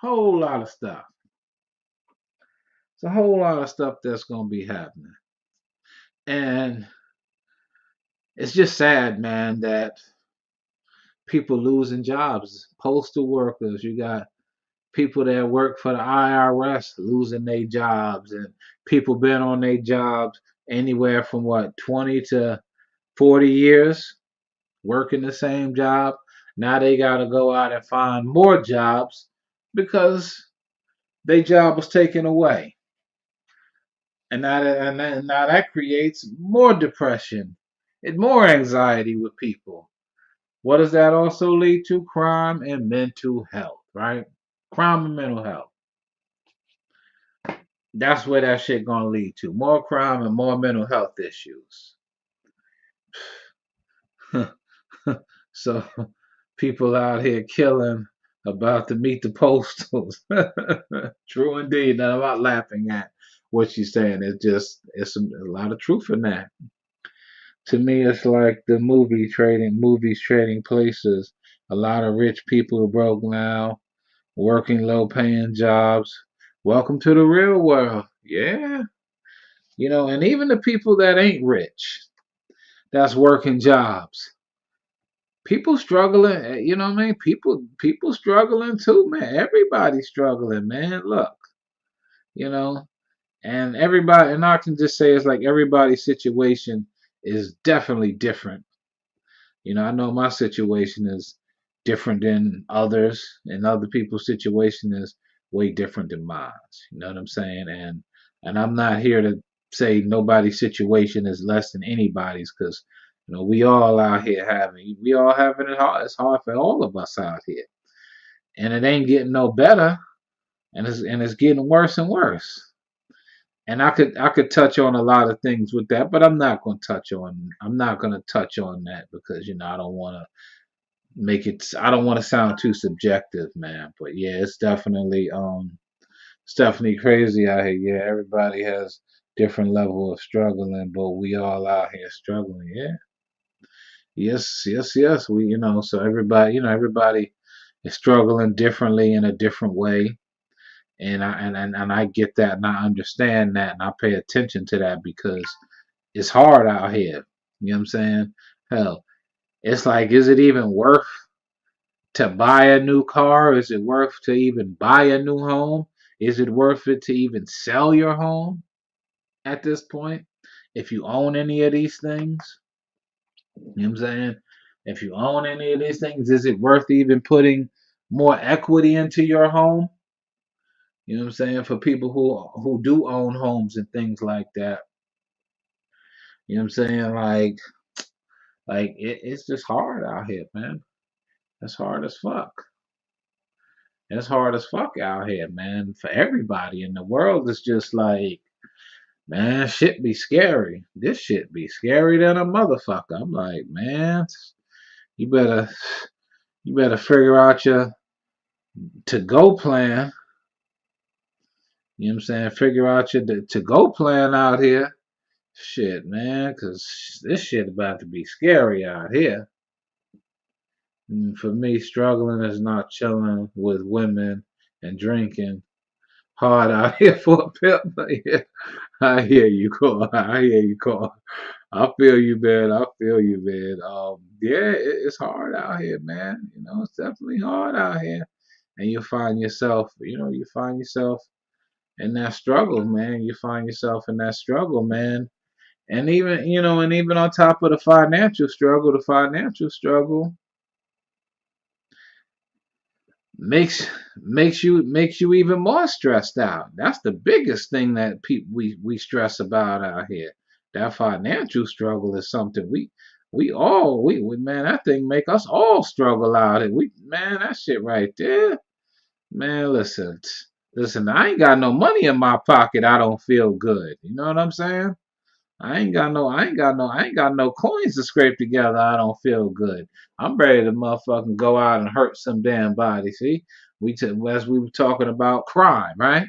Whole lot of stuff. It's a whole lot of stuff that's gonna be happening, and it's just sad, man, that people losing jobs. Postal workers, you got people that work for the IRS losing their jobs, and people been on their jobs anywhere from what 20 to 40 years working the same job. Now they got to go out and find more jobs because their job was taken away, and now that creates more depression and more anxiety with people. What does that also lead to? Crime and mental health, right? Crime and mental health. That's where that shit gonna lead to. More crime and more mental health issues. So people out here killing about to meet the postals. True indeed. Now I'm not laughing at what she's saying. It's a lot of truth in that. To me, it's like the movies trading places. A lot of rich people are broke now, working low paying jobs. Welcome to the real world. Yeah. And even the people that ain't rich, that's working jobs. People struggling, you know what I mean? People struggling too, man. Everybody's struggling, man. Look, you know, and everybody, and I can just say it's like everybody's situation is definitely different. I know my situation is different than others, and other people's situation is way different than mine. You know what I'm saying? And I'm not here to say nobody's situation is less than anybody's, because we all having it hard. It's hard for all of us out here, and it ain't getting no better, and it's getting worse and worse. And I could touch on a lot of things with that, but I'm not gonna touch on that because I don't want to I don't want to sound too subjective, man. But yeah, it's definitely crazy out here. Yeah, everybody has different level of struggling, but we all out here struggling. Yeah. Yes. So everybody is struggling differently in a different way. And I get that, and I understand that, and I pay attention to that because it's hard out here. You know what I'm saying? Hell, it's like, is it even worth to buy a new car? Is it worth to even buy a new home? Is it worth it to even sell your home at this point? If you own any of these things, you know what I'm saying? If you own any of these things, is it worth even putting more equity into your home? You know what I'm saying? For people who do own homes and things like that. You know what I'm saying? It's just hard out here, man. It's hard as fuck. It's hard as fuck out here, man, for everybody. And the world is just like, man, shit be scary. This shit be scary than a motherfucker. I'm like, man, you better figure out your to go plan. You know what I'm saying? Figure out your to go plan out here. Shit, man, 'cause this shit about to be scary out here. And for me, struggling is not chilling with women and drinking hard out here for a pimp. Yeah, I hear you, Cole. I hear you, Cole. I feel you, man. I feel you, man. Yeah, it's hard out here, man. You know, it's definitely hard out here. And you find yourself in that struggle, man. You find yourself in that struggle, man. And even on top of the financial struggle makes makes you even more stressed out. That's the biggest thing that we stress about out here. That financial struggle is something we man, that thing make us all struggle out here. Man, that shit right there. Man, listen, I ain't got no money in my pocket. I don't feel good. You know what I'm saying? I ain't got no coins to scrape together. I don't feel good. I'm ready to motherfucking go out and hurt some damn body. See, as we were talking about crime, right?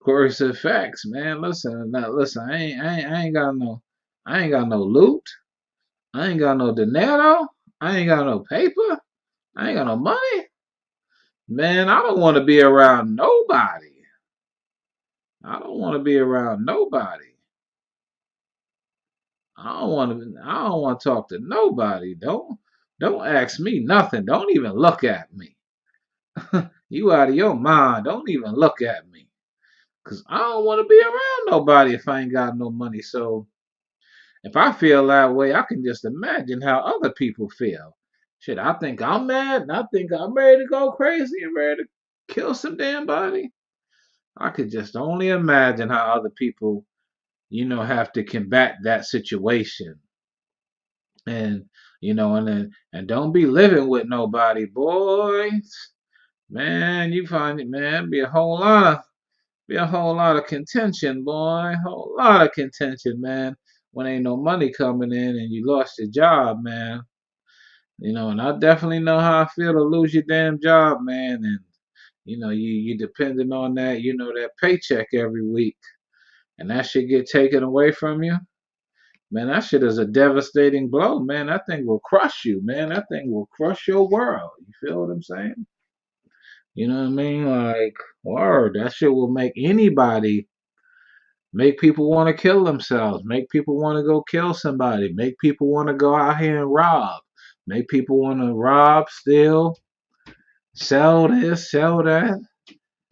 Coercive facts, man. Listen. I ain't got no loot. I ain't got no dinero. I ain't got no paper. I ain't got no money. Man, I don't want to be around nobody. I don't want to be around nobody. I don't want to talk to nobody. Don't ask me nothing. Don't even look at me. You out of your mind. Don't even look at me. Cause I don't want to be around nobody if I ain't got no money. So if I feel that way, I can just imagine how other people feel. Shit, I think I'm mad and I think I'm ready to go crazy and ready to kill some damn body. I could just only imagine how other people, have to combat that situation. And and don't be living with nobody, boys. Man, you find it, man, be a whole lot of contention, boy. Whole lot of contention, man. When ain't no money coming in and you lost your job, man. And I definitely know how I feel to lose your damn job, man. And you depending on that, that paycheck every week, and that shit get taken away from you. Man, that shit is a devastating blow, man. That thing will crush you, man. That thing will crush your world. You feel what I'm saying? You know what I mean? Like, word, that shit will make people want to kill themselves, make people want to go kill somebody, make people want to go out here and rob, make people want to rob, steal, sell this, sell that,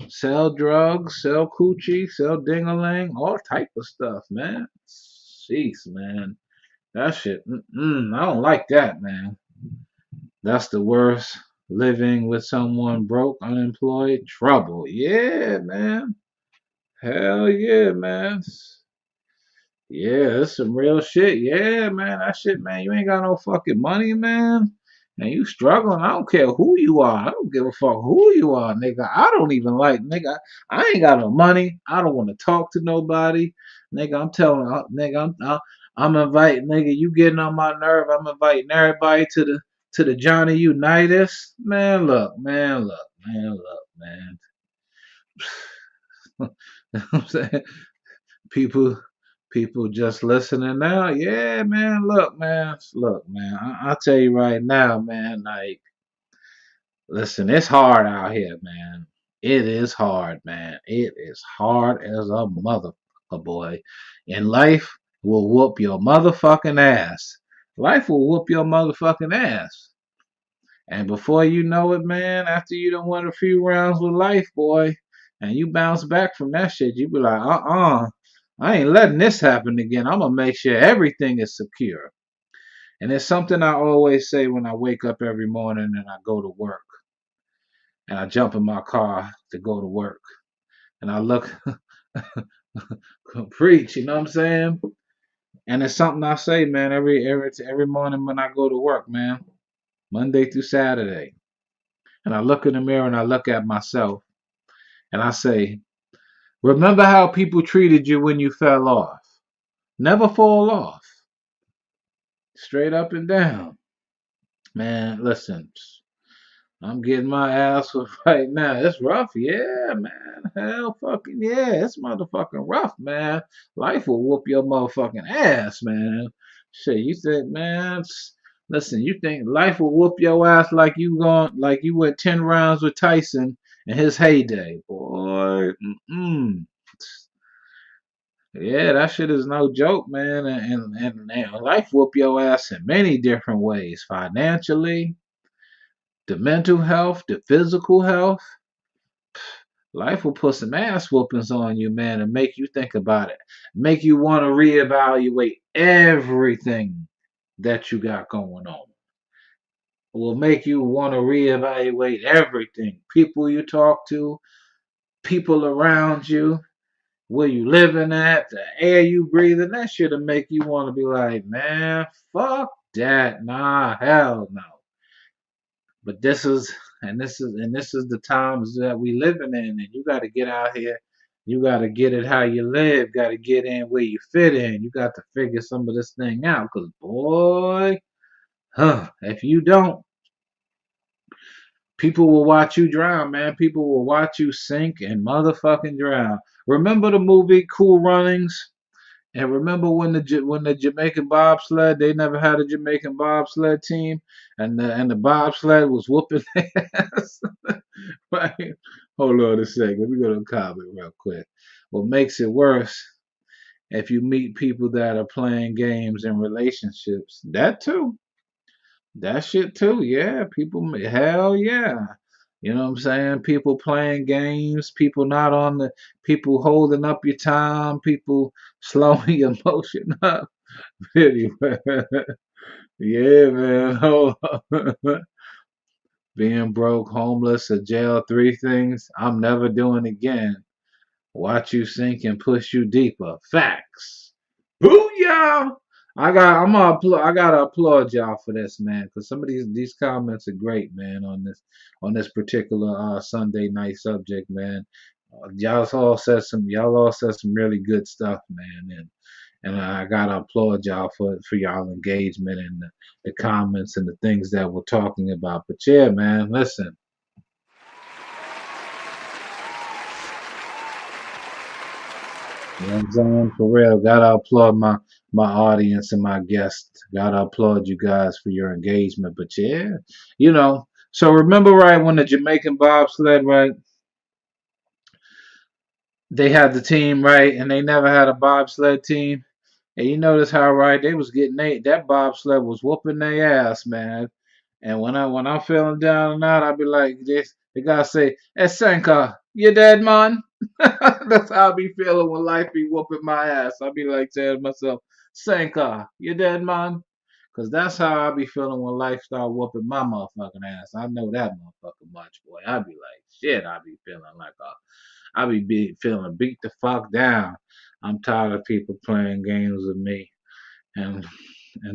sell drugs, sell coochie, sell dingaling, all type of stuff, man. Jeez, man. That shit, I don't like that, man. That's the worst. Living with someone broke, unemployed, trouble. Yeah, man. Hell yeah, man. Yeah, that's some real shit. Yeah, man. That shit, man. You ain't got no fucking money, man. And you struggling. I don't care who you are. I don't give a fuck who you are, nigga. I don't even like, nigga. I ain't got no money. I don't want to talk to nobody, nigga. I'm telling, nigga. I'm inviting, nigga. You getting on my nerve? I'm inviting everybody to the Johnny Unitas. Man, look, man, look, man, look, man. You know what I'm saying? People people just listening now. Yeah, man. Look, man. I'll tell you right now, man. Like, listen, it's hard out here, man. It is hard, man. It is hard as a motherfucker, boy. And life will whoop your motherfucking ass. Life will whoop your motherfucking ass. And before you know it, man, after you done won a few rounds with life, boy, and you bounce back from that shit, you be like, I ain't letting this happen again. I'm gonna make sure everything is secure. And it's something I always say when I wake up every morning and I go to work. And I jump in my car to go to work. And I look preach, you know what I'm saying? And it's something I say, man, every morning when I go to work, man. Monday through Saturday. And I look in the mirror and I look at myself and I say, remember how people treated you when you fell off. Never fall off. Straight up and down. Man, listen. I'm getting my ass whooped right now. It's rough, yeah, man. Hell fucking yeah. It's motherfucking rough, man. Life will whoop your motherfucking ass, man. Shit, you said, man, listen, you think life will whoop your ass like you went 10 rounds with Tyson in his heyday, boy. Mm-mm. Yeah, that shit is no joke, man. And life whoop your ass in many different ways. Financially, the mental health, the physical health. Life will put some ass whoopings on you, man, and make you think about it. Make you want to reevaluate everything that you got going on. Will make you want to reevaluate everything. People you talk to, people around you, where you living at, the air you breathing, that shit'll make you want to be like, man, fuck that. Nah, hell no. But this is the times that we living in, and you got to get out here. You got to get it how you live. Got to get in where you fit in. You got to figure some of this thing out, cause boy, if you don't, people will watch you drown, man. People will watch you sink and motherfucking drown. Remember the movie Cool Runnings? And remember when the Jamaican bobsled, they never had a Jamaican bobsled team, and the bobsled was whooping their ass. Right? Hold on a second. Let me go to the comment real quick. What makes it worse if you meet people that are playing games and relationships? That too. That shit too. Yeah, hell yeah. You know what I'm saying? People playing games, people not on the, people holding up your time, people slowing your motion up. Anyway, yeah, man. Hold on. Being broke, homeless, or jail, three things I'm never doing again. Watch you sink and push you deeper. Facts. Booyah! I gotta applaud y'all for this, man, because some of these comments are great, man, on this particular Sunday night subject, man. Y'all all said some really good stuff, man, and I gotta applaud y'all for y'all engagement and the comments and the things that we're talking about. But yeah, man, listen. You know what I'm saying? For real. Gotta applaud my audience and my guests. Gotta applaud you guys for your engagement. But yeah, so remember right when the Jamaican bobsled, right? They had the team, right? And they never had a bobsled team. And you notice how right they was getting that bobsled was whooping their ass, man. And when I'm feeling down and out, I be like this. The guy say, "Hey, Senka, you dead, man?" That's how I be feeling when life be whooping my ass. I be like saying to myself, "Senka, you dead, man?" Cause that's how I be feeling when life start whooping my motherfucking ass. I know that motherfucking much, boy. I be like, shit. I be feeling like feeling beat the fuck down. I'm tired of people playing games with me and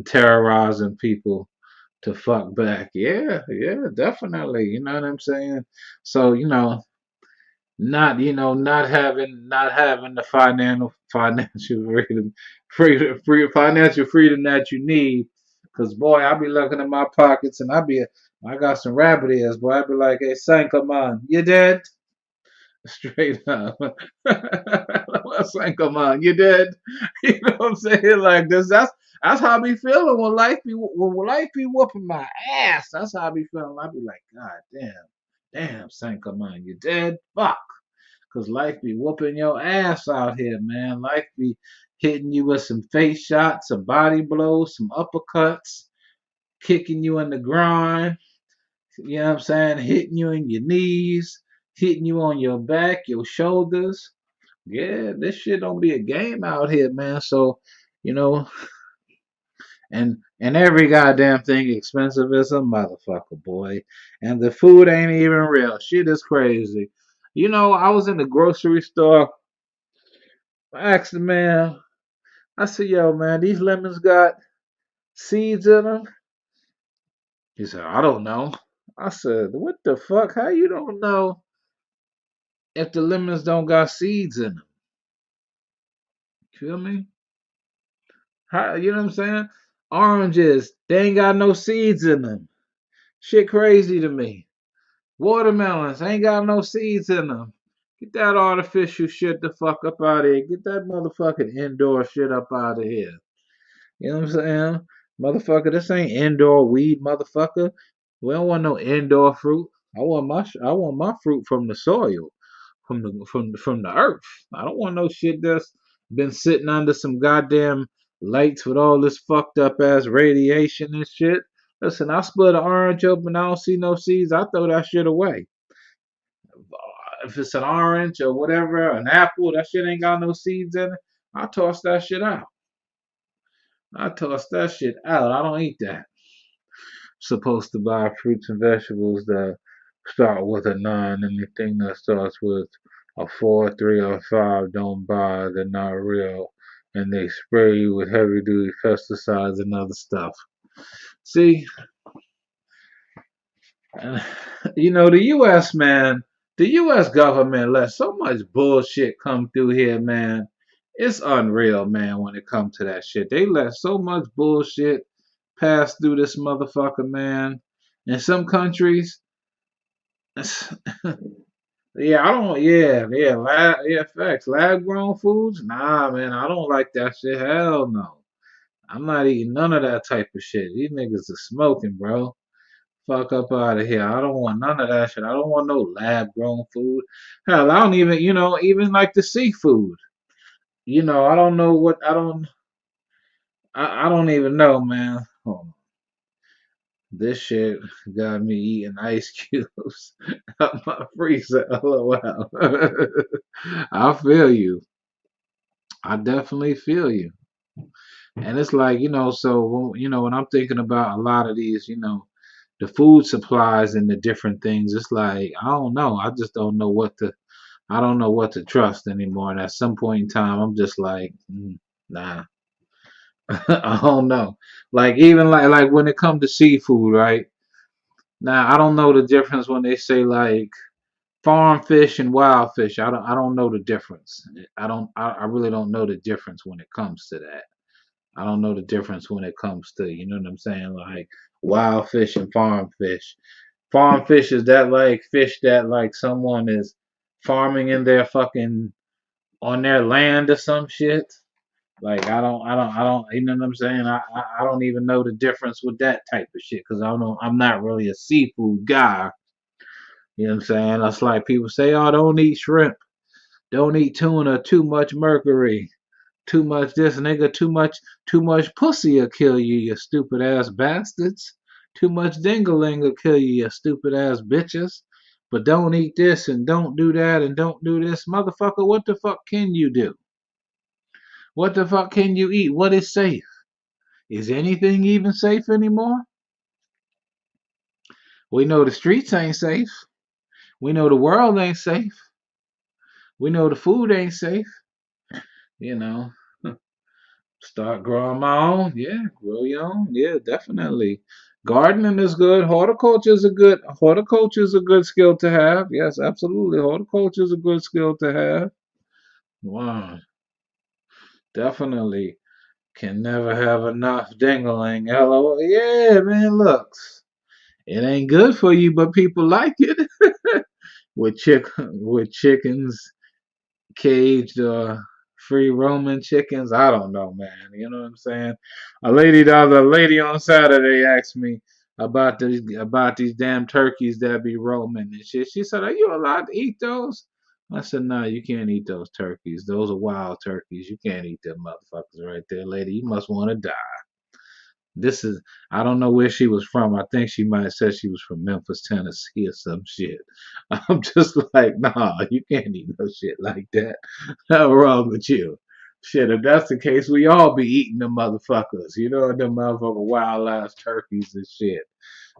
terrorizing people to fuck back. Yeah, yeah, definitely. You know what I'm saying? So, not having the financial financial freedom that you need. Cause boy, I be looking at my pockets and I got some rabbit ears, boy. I be like, hey, Saint, come on, you dead? Straight up. Saying, come on, you dead? You know what I'm saying? Like this. That's how I be feeling when life be whooping my ass. That's how I be feeling. I be like, God damn, Saint, come on, you dead? Fuck. Cause life be whooping your ass out here, man. Life be hitting you with some face shots, some body blows, some uppercuts, kicking you in the groin. You know what I'm saying? Hitting you in your knees, hitting you on your back, your shoulders. Yeah, this shit don't be a game out here, man. So, you know, and every goddamn thing expensive as a motherfucker, boy. And the food ain't even real. Shit is crazy. I was in the grocery store. I asked the man, I said, yo, man, these lemons got seeds in them? He said, I don't know. I said, what the fuck? How you don't know if the lemons don't got seeds in them? Feel me? How, you know what I'm saying? Oranges, they ain't got no seeds in them. Shit crazy to me. Watermelons ain't got no seeds in them. Get that artificial shit the fuck up out of here. Get that motherfucking indoor shit up out of here. You know what I'm saying? Motherfucker, this ain't indoor weed, motherfucker. We don't want no indoor fruit. I want my fruit from the soil, from the earth. I don't want no shit that's been sitting under some goddamn lights with all this fucked up ass radiation and shit. Listen, I split an orange open, I don't see no seeds, I throw that shit away. If it's an orange or whatever, an apple, that shit ain't got no seeds in it, I toss that shit out. I toss that shit out. I don't eat that. Supposed to buy fruits and vegetables that start with a 9. Anything that starts with a 4, 3, or 5, don't buy. They're not real. And they spray you with heavy duty pesticides and other stuff. See, you know, the U.S., man, the U.S. government let so much bullshit come through here, man. It's unreal, man, when it comes to that shit. They let so much bullshit pass through this motherfucker, man. In some countries, yeah, I don't, yeah, facts. Lab grown foods? Nah, man, I don't like that shit. Hell no. I'm not eating none of that type of shit. These niggas are smoking, bro. Fuck up out of here. I don't want none of that shit. I don't want no lab grown food. Hell, I don't even, even like the seafood. I don't know what, I don't even know, man. Hold on. This shit got me eating ice cubes out my freezer. LOL. I feel you. I definitely feel you. And it's like, so, when I'm thinking about a lot of these, the food supplies and the different things, it's like, I don't know. I just don't know I don't know what to trust anymore. And at some point in time, I'm just like, nah, I don't know. Like, even like when it comes to seafood, right? Now, I don't know the difference when they say like farm fish and wild fish. I don't know the difference. I really don't know the difference when it comes to that. I don't know the difference when it comes to, you know what I'm saying? Like wild fish and farm fish. Farm fish is that like fish that like someone is farming in their fucking on their land or some shit. Like I don't. You know what I'm saying? I don't even know the difference with that type of shit because I'm not really a seafood guy. You know what I'm saying? That's like people say, oh, don't eat shrimp, don't eat tuna, too much mercury, too much this nigga, too much pussy will kill you, you stupid ass bastards. Too much dingaling will kill you, you stupid ass bitches. But don't eat this and don't do that and don't do this, motherfucker. What the fuck can you do? What the fuck can you eat? What is safe? Is anything even safe anymore? We know the streets ain't safe. We know the world ain't safe. We know the food ain't safe. You know, start growing my own. Yeah, grow your own. Yeah, definitely. Gardening is good. Horticulture is a good skill to have. Yes, absolutely. Horticulture is a good skill to have. Wow, definitely. Can never have enough dingling. LOL. Yeah, man, looks. It ain't good for you, but people like it. With chickens caged free roaming chickens. I don't know, man. You know what I'm saying? The other lady on Saturday asked me about these damn turkeys that be roaming and shit. She said, "Are you allowed to eat those?" I said, "No, you can't eat those turkeys. Those are wild turkeys. You can't eat them motherfuckers right there, lady. You must want to die." This is I don't know where she was from. I think she might have said she was from Memphis, Tennessee or some shit. I'm just like, nah, you can't eat no shit like that. What's wrong with you? Shit, if that's the case, we all be eating them motherfuckers. You know, them motherfucker wild ass turkeys and shit.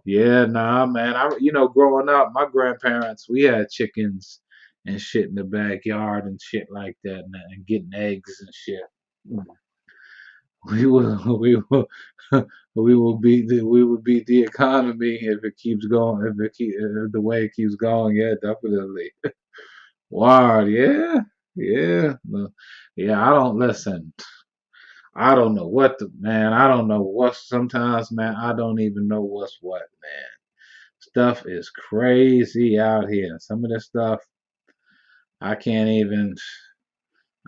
Yeah, nah, man. Growing up, my grandparents, we had chickens and shit in the backyard and shit like that, and getting eggs and shit. We will, we will, we will beat the economy if it keeps going. If the way it keeps going, yeah, definitely. Wow, yeah, yeah, yeah. I don't listen. I don't know what the man. I don't know what. Sometimes, man, I don't even know what's what, man. Stuff is crazy out here. Some of this stuff I can't even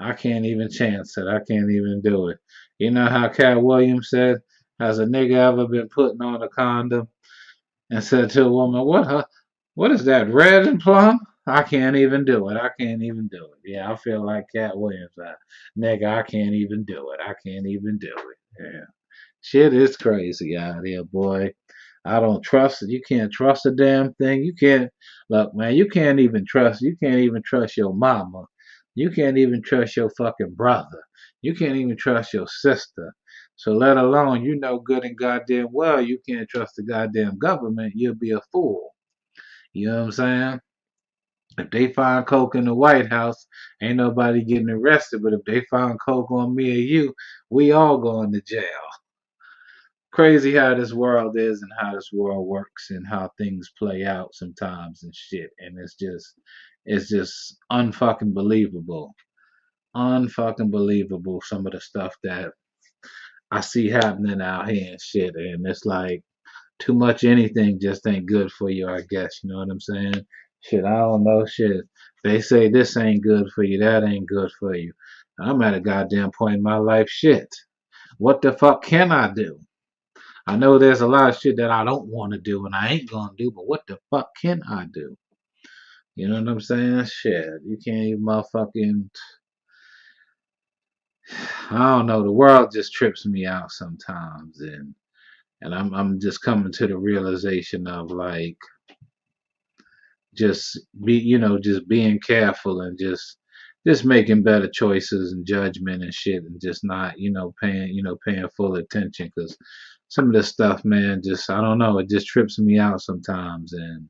I can't even chance it. I can't even do it. You know how Cat Williams said, has a nigga ever been putting on a condom and said to a woman, what is that, red and plum? I can't even do it. I can't even do it. Yeah, I feel like Cat Williams. Nigga, I can't even do it. I can't even do it. Yeah. Shit is crazy out here, boy. I don't trust it. You can't trust a damn thing. You can't look, man. You can't even trust. You can't even trust your mama. You can't even trust your fucking brother. You can't even trust your sister. So let alone you know good and goddamn well you can't trust the goddamn government. You'll be a fool. You know what I'm saying? If they find coke in the White House, ain't nobody getting arrested. But if they find coke on me or you, we all going to jail. Crazy how this world is and how this world works and how things play out sometimes and shit. And it's just unfucking believable. Unfucking believable some of the stuff that I see happening out here and shit. And it's like too much anything just ain't good for you, I guess. You know what I'm saying? Shit, I don't know shit. They say this ain't good for you, that ain't good for you. I'm at a goddamn point in my life, shit. What the fuck can I do? I know there's a lot of shit that I don't want to do and I ain't gonna do, but what the fuck can I do? You know what I'm saying? Shit, you can't even motherfucking. I don't know. The world just trips me out sometimes, and I'm just coming to the realization of like just just being careful and just making better choices and judgment and shit and just not paying full attention because some of this stuff, man, just I don't know, it just trips me out sometimes. And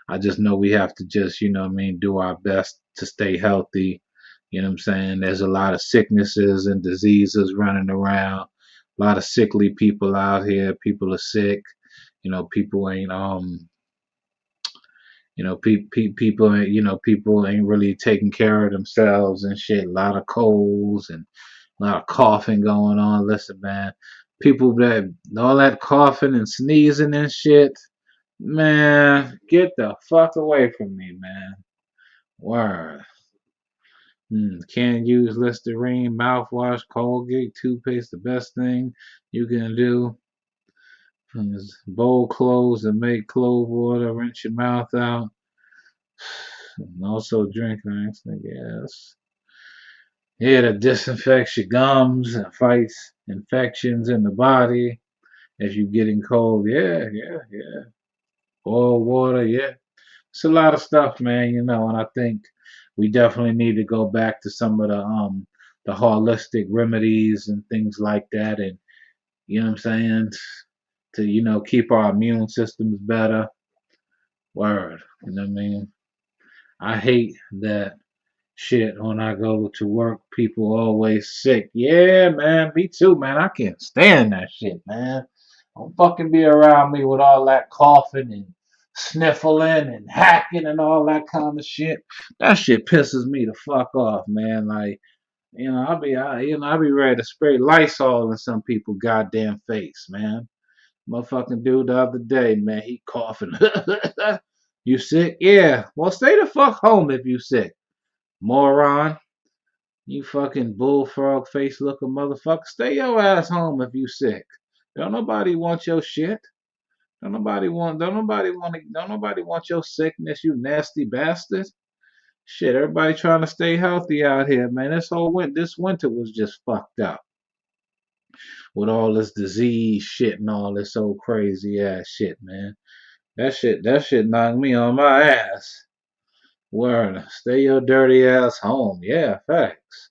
I just know we have to just, what I mean, do our best to stay healthy. You know what I'm saying? There's a lot of sicknesses and diseases running around, a lot of sickly people out here. People are sick. People ain't people ain't people ain't really taking care of themselves and shit. A lot of colds and a lot of coughing going on. Listen, man, people that all that coughing and sneezing and shit, man, get the fuck away from me, man. Word. Can't use Listerine, mouthwash, Colgate, toothpaste. The best thing you can do is bowl clothes and make clove water, rinse your mouth out, and also drink next thing. Yes. Yeah, that disinfects your gums and fights infections in the body if you're getting cold. Yeah, yeah, yeah. Boil water, yeah. It's a lot of stuff, man, and I think we definitely need to go back to some of the holistic remedies and things like that, and you know what I'm saying, to keep our immune systems better. Word, you know what I mean? I hate that shit when I go to work, people always sick. Yeah, man, me too, man. I can't stand that shit, man. Don't fucking be around me with all that coughing and sniffling and hacking and all that kind of shit. That shit pisses me the fuck off, man. Like, I'll be ready to spray Lysol in some people goddamn face, man. Motherfucking dude the other day, man, he coughing. You sick? Yeah. Well, stay the fuck home if you sick, moron. You fucking bullfrog face looking motherfucker. Stay your ass home if you sick. Don't nobody want your shit. Don't nobody want your sickness, you nasty bastard. Shit, everybody trying to stay healthy out here, man. This winter was just fucked up with all this disease shit and all this old crazy ass shit, man. That shit knocked me on my ass. Word, stay your dirty ass home. Yeah, facts.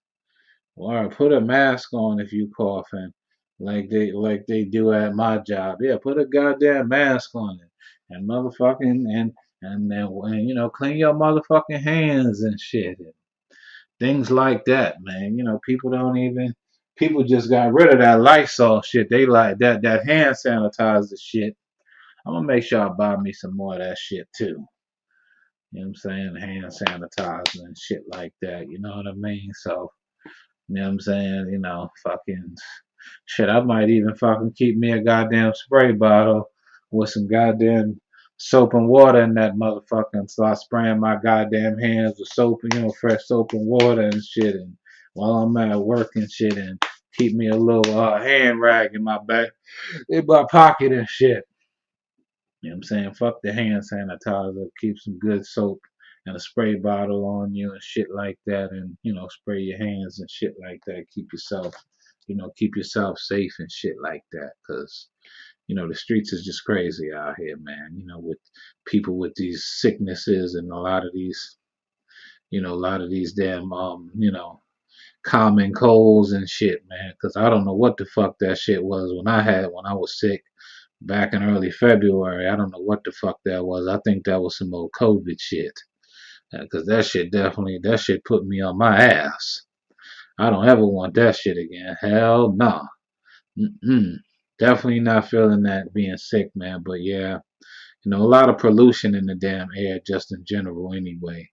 Or put a mask on if you coughing, like they do at my job. Yeah, put a goddamn mask on it, and motherfucking and clean your motherfucking hands and shit, and things like that, man. People just got rid of that Lysol shit. They like that hand sanitizer shit. I'm gonna make sure I buy me some more of that shit too. You know what I'm saying? Hand sanitizer and shit like that. You know what I mean? So. You know what I'm saying? Fucking shit. I might even fucking keep me a goddamn spray bottle with some goddamn soap and water in that motherfucker and start spraying my goddamn hands with soap and fresh soap and water and shit. And while I'm at work and shit, and keep me a little hand rag in my back, in my pocket and shit. You know what I'm saying? Fuck the hand sanitizer. Keep some good soap and a spray bottle on you and shit like that, and spray your hands and shit like that. Keep yourself safe and shit like that, cause the streets is just crazy out here, man. With people with these sicknesses and a lot of these damn common colds and shit, man. Cause I don't know what the fuck that shit was when I was sick back in early February. I don't know what the fuck that was. I think that was some old COVID shit. Cause that shit put me on my ass. I don't ever want that shit again. Hell no. Mm-mm. Definitely not feeling that being sick, man. But yeah, a lot of pollution in the damn air, just in general, anyway.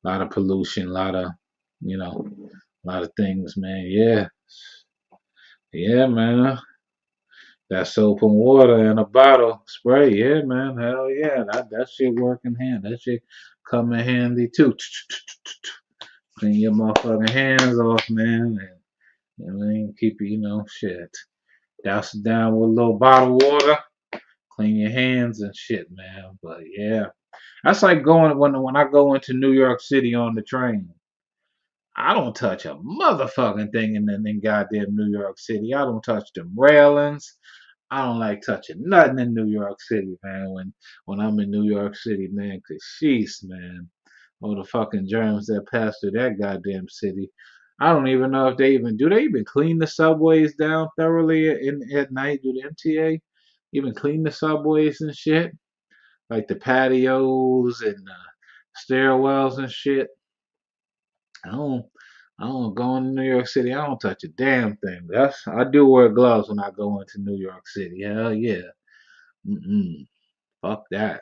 A lot of pollution, a lot of things, man. Yeah, yeah, man. That soap and water in a bottle spray, yeah, man. Hell yeah, that shit work in hand. That shit come in handy too. Clean your motherfucking hands off, man. And, I mean, keep it, shit. Douse it down with a little bottled water. Clean your hands and shit, man. But yeah, that's like going when I go into New York City on the train. I don't touch a motherfucking thing in goddamn New York City. I don't touch them railings. I don't like touching nothing in New York City, man. When I'm in New York City, man, 'cause sheesh, man, all the fucking germs that pass through that goddamn city. I don't even know if they even clean the subways down thoroughly at night? Do the MTA even clean the subways and shit, like the patios and stairwells and shit? I don't. I don't go into New York City. I don't touch a damn thing. I do wear gloves when I go into New York City. Hell yeah. Mm-mm. Fuck that.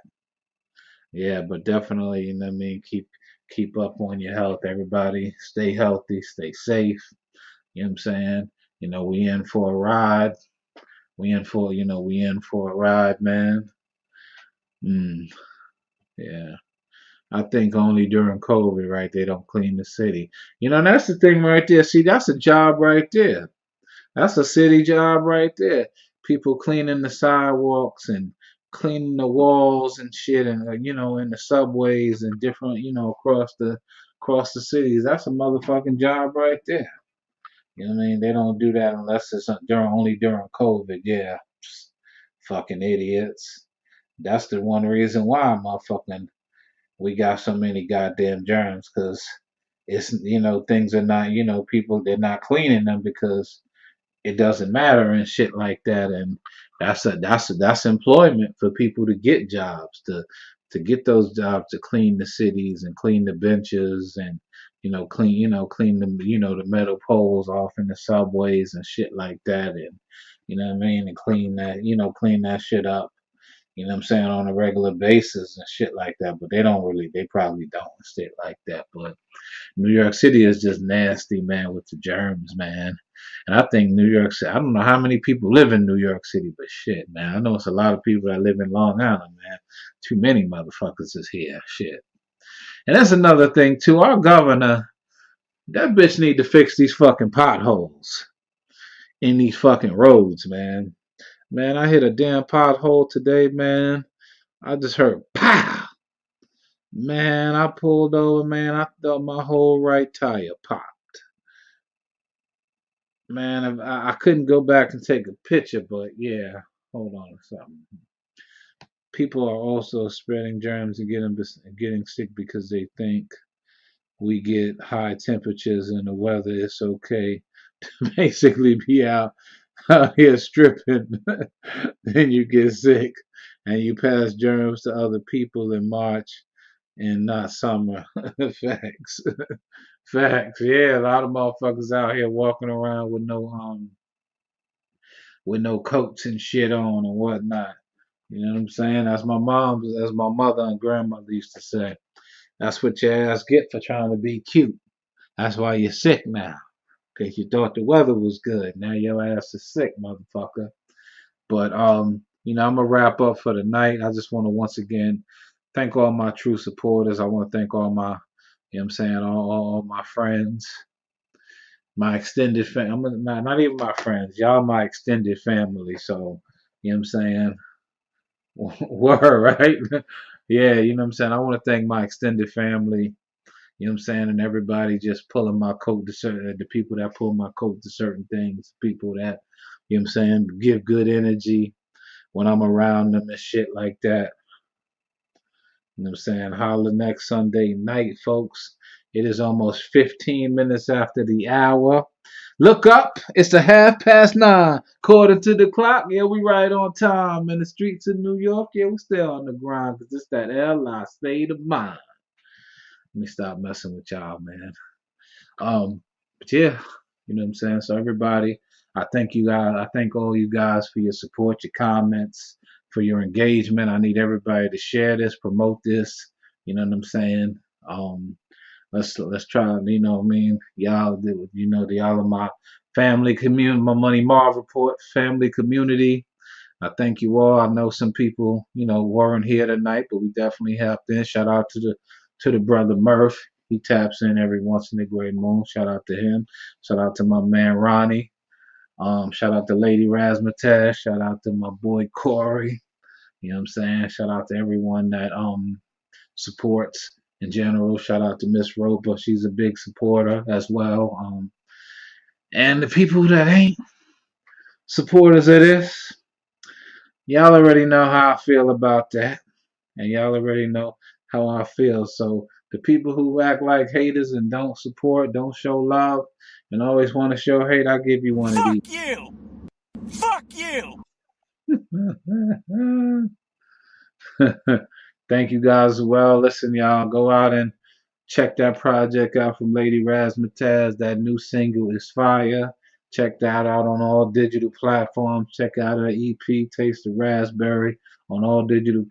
Yeah, but definitely, you know what I mean, keep up on your health, everybody. Stay healthy, stay safe. You know what I'm saying? We in for a ride. We in for a ride, man. Mm, yeah. I think only during COVID, right, they don't clean the city. That's the thing right there. See, that's a job right there. That's a city job right there. People cleaning the sidewalks and cleaning the walls and shit, and in the subways and different, across the cities. That's a motherfucking job right there. You know what I mean? They don't do that unless it's only during COVID. Yeah, fucking idiots. That's the one reason why motherfucking we got so many goddamn germs, because it's things are not people, they're not cleaning them because it doesn't matter and shit like that. And that's employment for people to get jobs, to get those jobs, to clean the cities and clean the benches and clean the the metal poles off in the subways and shit like that. And what I mean, and clean that shit up, what I'm saying, on a regular basis and shit like that. But they probably don't and shit like that. But New York City is just nasty, man, with the germs, man. And I think New York City, I don't know how many people live in New York City, but shit, man. I know it's a lot of people that live in Long Island, man. Too many motherfuckers is here, shit. And that's another thing, too. Our governor, that bitch need to fix these fucking potholes in these fucking roads, man. Man, I hit a damn pothole today, man. I just heard pow. Man, I pulled over, man. I thought my whole right tire popped. Man, I couldn't go back and take a picture, but yeah, hold on a second. People are also spreading germs and getting sick because they think we get high temperatures and the weather is okay to basically be out here stripping. Then you get sick and you pass germs to other people in March and not summer. Facts. Facts. Yeah, a lot of motherfuckers out here walking around with no coats and shit on and whatnot. You know what I'm saying? As my mother and grandmother used to say. That's what your ass get for trying to be cute. That's why you're sick now. Because you thought the weather was good. Now your ass is sick, motherfucker. But I'm going to wrap up for the night. I just want to once again thank all my true supporters. I want to thank all my, all my friends, my extended family. Not even my friends. Y'all my extended family. So, you know what I'm saying? Word, right? Yeah, I want to thank my extended family. And everybody just pulling my coat to certain, the people that pull my coat to certain things, people that, give good energy when I'm around them and shit like that. Holla next Sunday night, folks. It is almost 15 minutes after the hour. Look up, it's the 9:30. According to the clock, yeah, we right on time. In the streets of New York, yeah, we still on the grind, because it's that LI state of mind. Let me stop messing with y'all, man. But yeah, So everybody, I thank you guys. I thank all you guys for your support, your comments, for your engagement. I need everybody to share this, promote this. You know what I'm saying? Let's try. Y'all, y'all are my family community, my Money Marv report family community. I thank you all. I know some people, weren't here tonight, but we definitely helped in. Shout out to the brother Marv. He taps in every once in a great moon. Shout out to him. Shout out to my man Ronnie. Shout out to Lady Razzmatazz. Shout out to my boy Corey. You know what I'm saying? Shout out to everyone that supports in general. Shout out to Miss Roper. She's a big supporter as well. And the people that ain't supporters of this, y'all already know how I feel about that. And y'all already know how I feel. So the people who act like haters and don't support, don't show love, and always want to show hate, I'll give you one of these. Fuck you! Fuck you! Thank you guys as well. Listen, y'all, go out and check that project out from Lady Razzmatazz. That new single is fire. Check that out on all digital platforms. Check out her EP, Taste the Raspberry, on all digital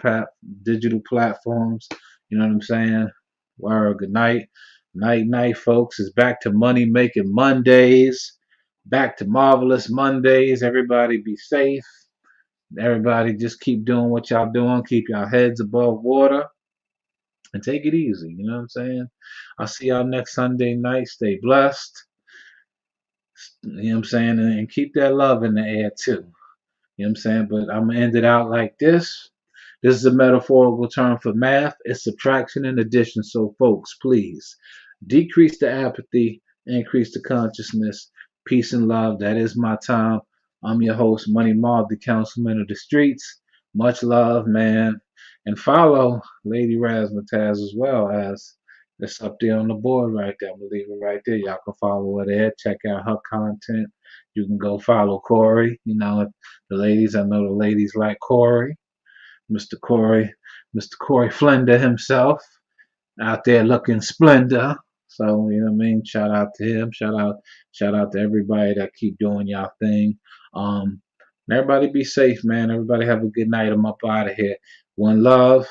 platforms. You know what I'm saying? Word, good night. Night, folks. It's back to Money Making Mondays. Back to Marvelous Mondays. Everybody be safe. Everybody just keep doing what y'all doing. Keep your heads above water and take it easy. You know what I'm saying? I'll see y'all next Sunday night. Stay blessed. You know what I'm saying? And keep that love in the air too. You know what I'm saying? But I'm going to end it out like this. This is a metaphorical term for math. It's subtraction and addition. So, folks, please decrease the apathy, increase the consciousness. Peace and love. That is my time. I'm your host, Money Marv, the Councilman of the Streets. Much love, man. And follow Lady Razzmatazz as well, as it's up there on the board right there. I'm going to leave it right there. Y'all can follow her there. Check out her content. You can go follow Corey. The ladies, I know the ladies like Corey. Mr. Corey Flender himself out there looking splendor. So, you know what I mean? Shout out to him. Shout out to everybody that keep doing y'all thing. And everybody be safe, man. Everybody have a good night. I'm up out of here. One love.